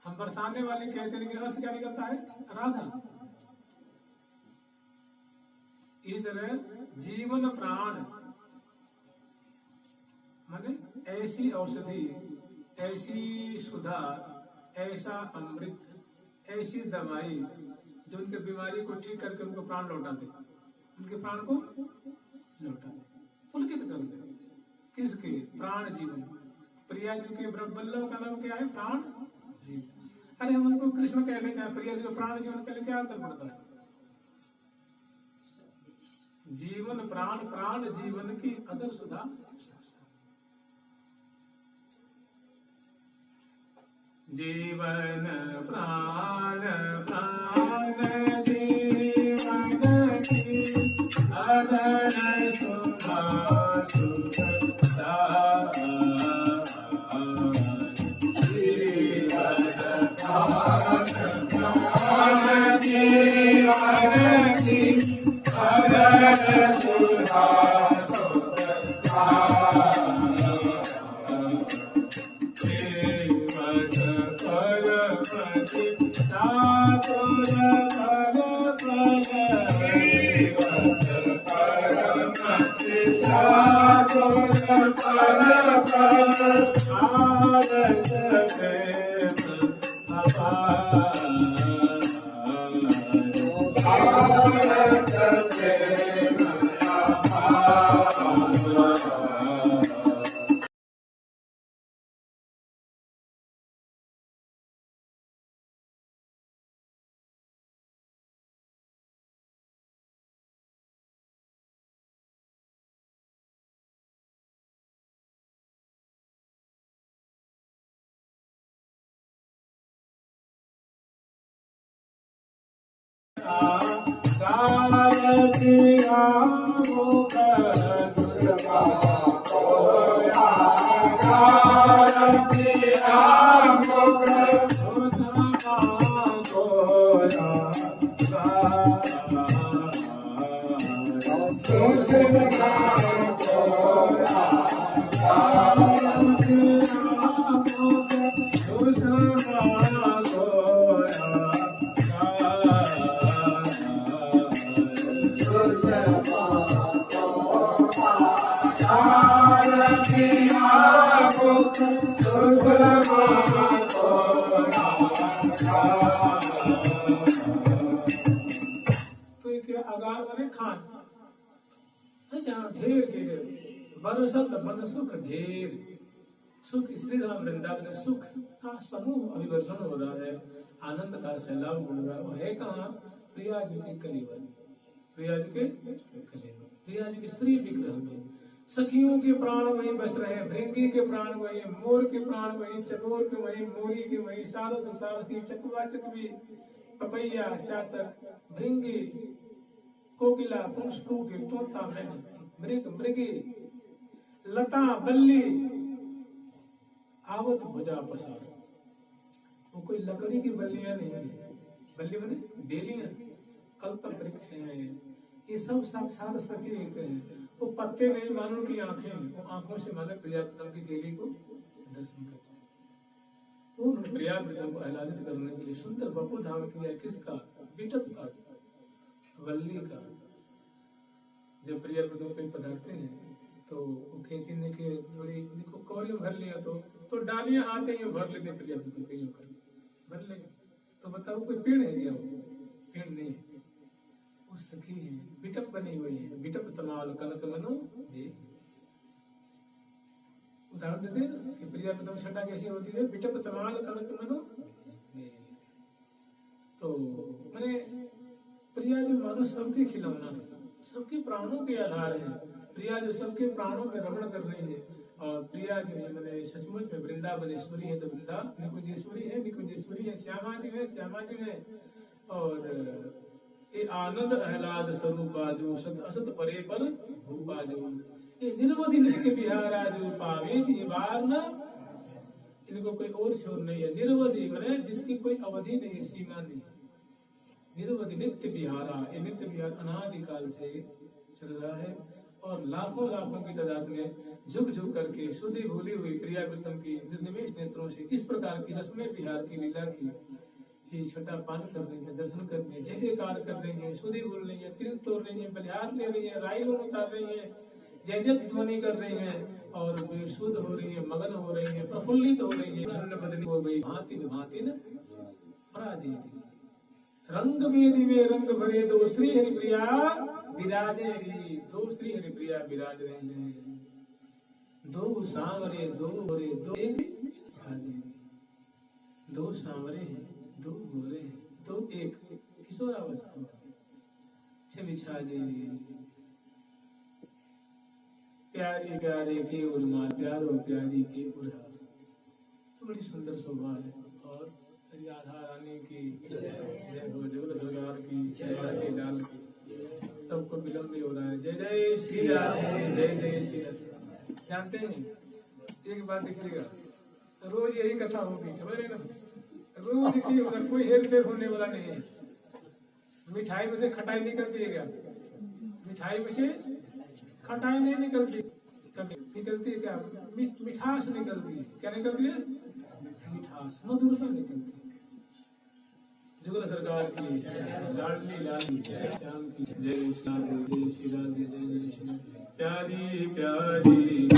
Speaker 1: हम बरसाने वाले कहते हैं, लेकिन अर्थ क्या निकलता है? राधा। इस तरह जीवन प्राण माने ऐसी औषधि, ऐसी सुधा, ऐसा अमृत, ऐसी दवाई जो उनके बीमारी को ठीक करके उनको प्राण लौटा दे, उनके प्राण को लौटा दे, पुलकित कर दे। किसके? प्राण जीवन। प्रिया जी के वल्लभ का नाम क्या है? प्राण जीवन। अरे हम उनको कृष्ण कह लेते हैं, प्रिया जी को प्राण जीवन के लिए क्या अंतर पड़ता है? जीवन प्राण प्राण जीवन की अदर सुधा। जीवन प्राण प्राण जीवन की अदर सुधा सुखा। जीवन प्राण प्राण जीवन की अदर सुधा सुखा। जहाँ ढेर के बरसत बन सुख ढेर, सुख श्री राम वृंदावन सुख का समूह अभिवर्षण हो रहा है, आनंद का सैलाब हो रहा है। वो है कहाँ? प्रिया जी के कलेवर, प्रिया जी के कलेवर, प्रिया जी के स्त्री विग्रह में। सखियों के प्राण वहीं बस रहे, भृंगी के प्राण वहीं, मोर के प्राण वहीं, चकोर के वहीं, मोरी के वहीं, सारस सारसी, चकवा चकवी, पपैया चातक, भृंगी, कोकिला, पुष्पू के तोता, मृग मृगी, लता बल्ली, आवत भुजा पसार। वो कोई लकड़ी की बल्लियां नहीं है, बल्ली बने बेलियां, कल्प वृक्ष हैं, ये सब साक्षात सखी एक है। वो पत्ते नहीं मानो की आंखें, वो आंखों से मानो प्रियाप्तम की केली को दर्शन करते हैं। वो प्रियाप्तम को आह्लादित करने के लिए सुंदर बपु धाम किया, किसका? बिटप का, वल्ली का। जब प्रियाप्तम को पधारते हैं तो वो खेती ने के थोड़ी कौरियों भर लिया, तो डालियां आते ही भर लेते प्रियाप्तम कहीं भर लेंगे। तो बताओ कोई पेड़ है क्या? वो पेड़ नहीं है, वो सखी है, बिटप बनी हुई है। बिटप तमाल कनक मनो दे, उदाहरण देते हैं कि प्रियाप्तम छटा कैसी होती है? बिटप तमाल कनक मनो दे। तो मैंने प्रिया जो मानो सबके खिलौना है, सबके प्राणों के आधार है। प्रिया जो सबके प्राणों में रमण कर रही है। और प्रिया जो है मैंने सचमुच में वृंदावनेश्वरी है, तो वृंदा निकुंजेश्वरी है, निकुंजेश्वरी है, श्यामा जी है, श्यामा जी है। और ये आनंद आह्लाद स्वरूपा जो सत असत परे पर भूपा जो, ये निरवधि नित्य विहारा जो पावे ये बार न, इनको कोई और छोर नहीं है। निरवधि मैंने जिसकी कोई अवधि नहीं, सीमा नहीं, निरवधि नित्य विहारा। ये नित्य विहार अनादिकाल से चल रहा है और लाखों लाखों की तादाद में झुक झुक करके सुधी भूली हुई प्रियाप्तम की निर्निमेष नेत्रों से इस प्रकार की रस्में विहार की लीला की ही छठा पान कर रही है, दर्शन कर रही है, जैसे कार्य कर रही है, सुधी भूल रही है, तिल तोड़ रही है, बलिहार ले रही है, राई उतार रही है, जय जय ध्वनि कर रही है और शुद्ध हो रही है, मगन हो रही है, प्रफुल्लित हो रही है, बदली हो गई, भांति भांति न पराधीन। रंग वेदी में रंग भरे दो श्री हरिप्रिया विराजे री, दो श्री हरिप्रिया विराज रहे हैं। दो सांवरे दो गोरे दो छाजे, दो सांवरे हैं, दो गोरे हैं, दो एक किशोरावस्था छवि छाजे। प्यारे प्यारे के उर्मा, प्यारो प्यारी के उर्हा, तो बड़ी सुंदर शोभा है। और राधा रानी की जय हो, जगत जोगार की जय, लाल की। सबको विलंब हो रहा है। जय जय श्री राधे, जय जय श्री राधे। जानते हैं एक बात देखिएगा, रोज यही कथा होगी, समझ रहे ना? रोज देखिए उधर कोई हेर फेर होने वाला नहीं है। मिठाई में से खटाई निकलती है क्या? मिठाई में से खटाई नहीं निकलती, कभी निकलती है क्या? मिठास निकलती है। क्या निकलती है? मिठास, मधुरता निकलती है। जो सतगुरु सरकार की, लाडली लाल श्याम की जय। श्री राधे जय श्री राधे जय जय श्री। प्यारी प्यारी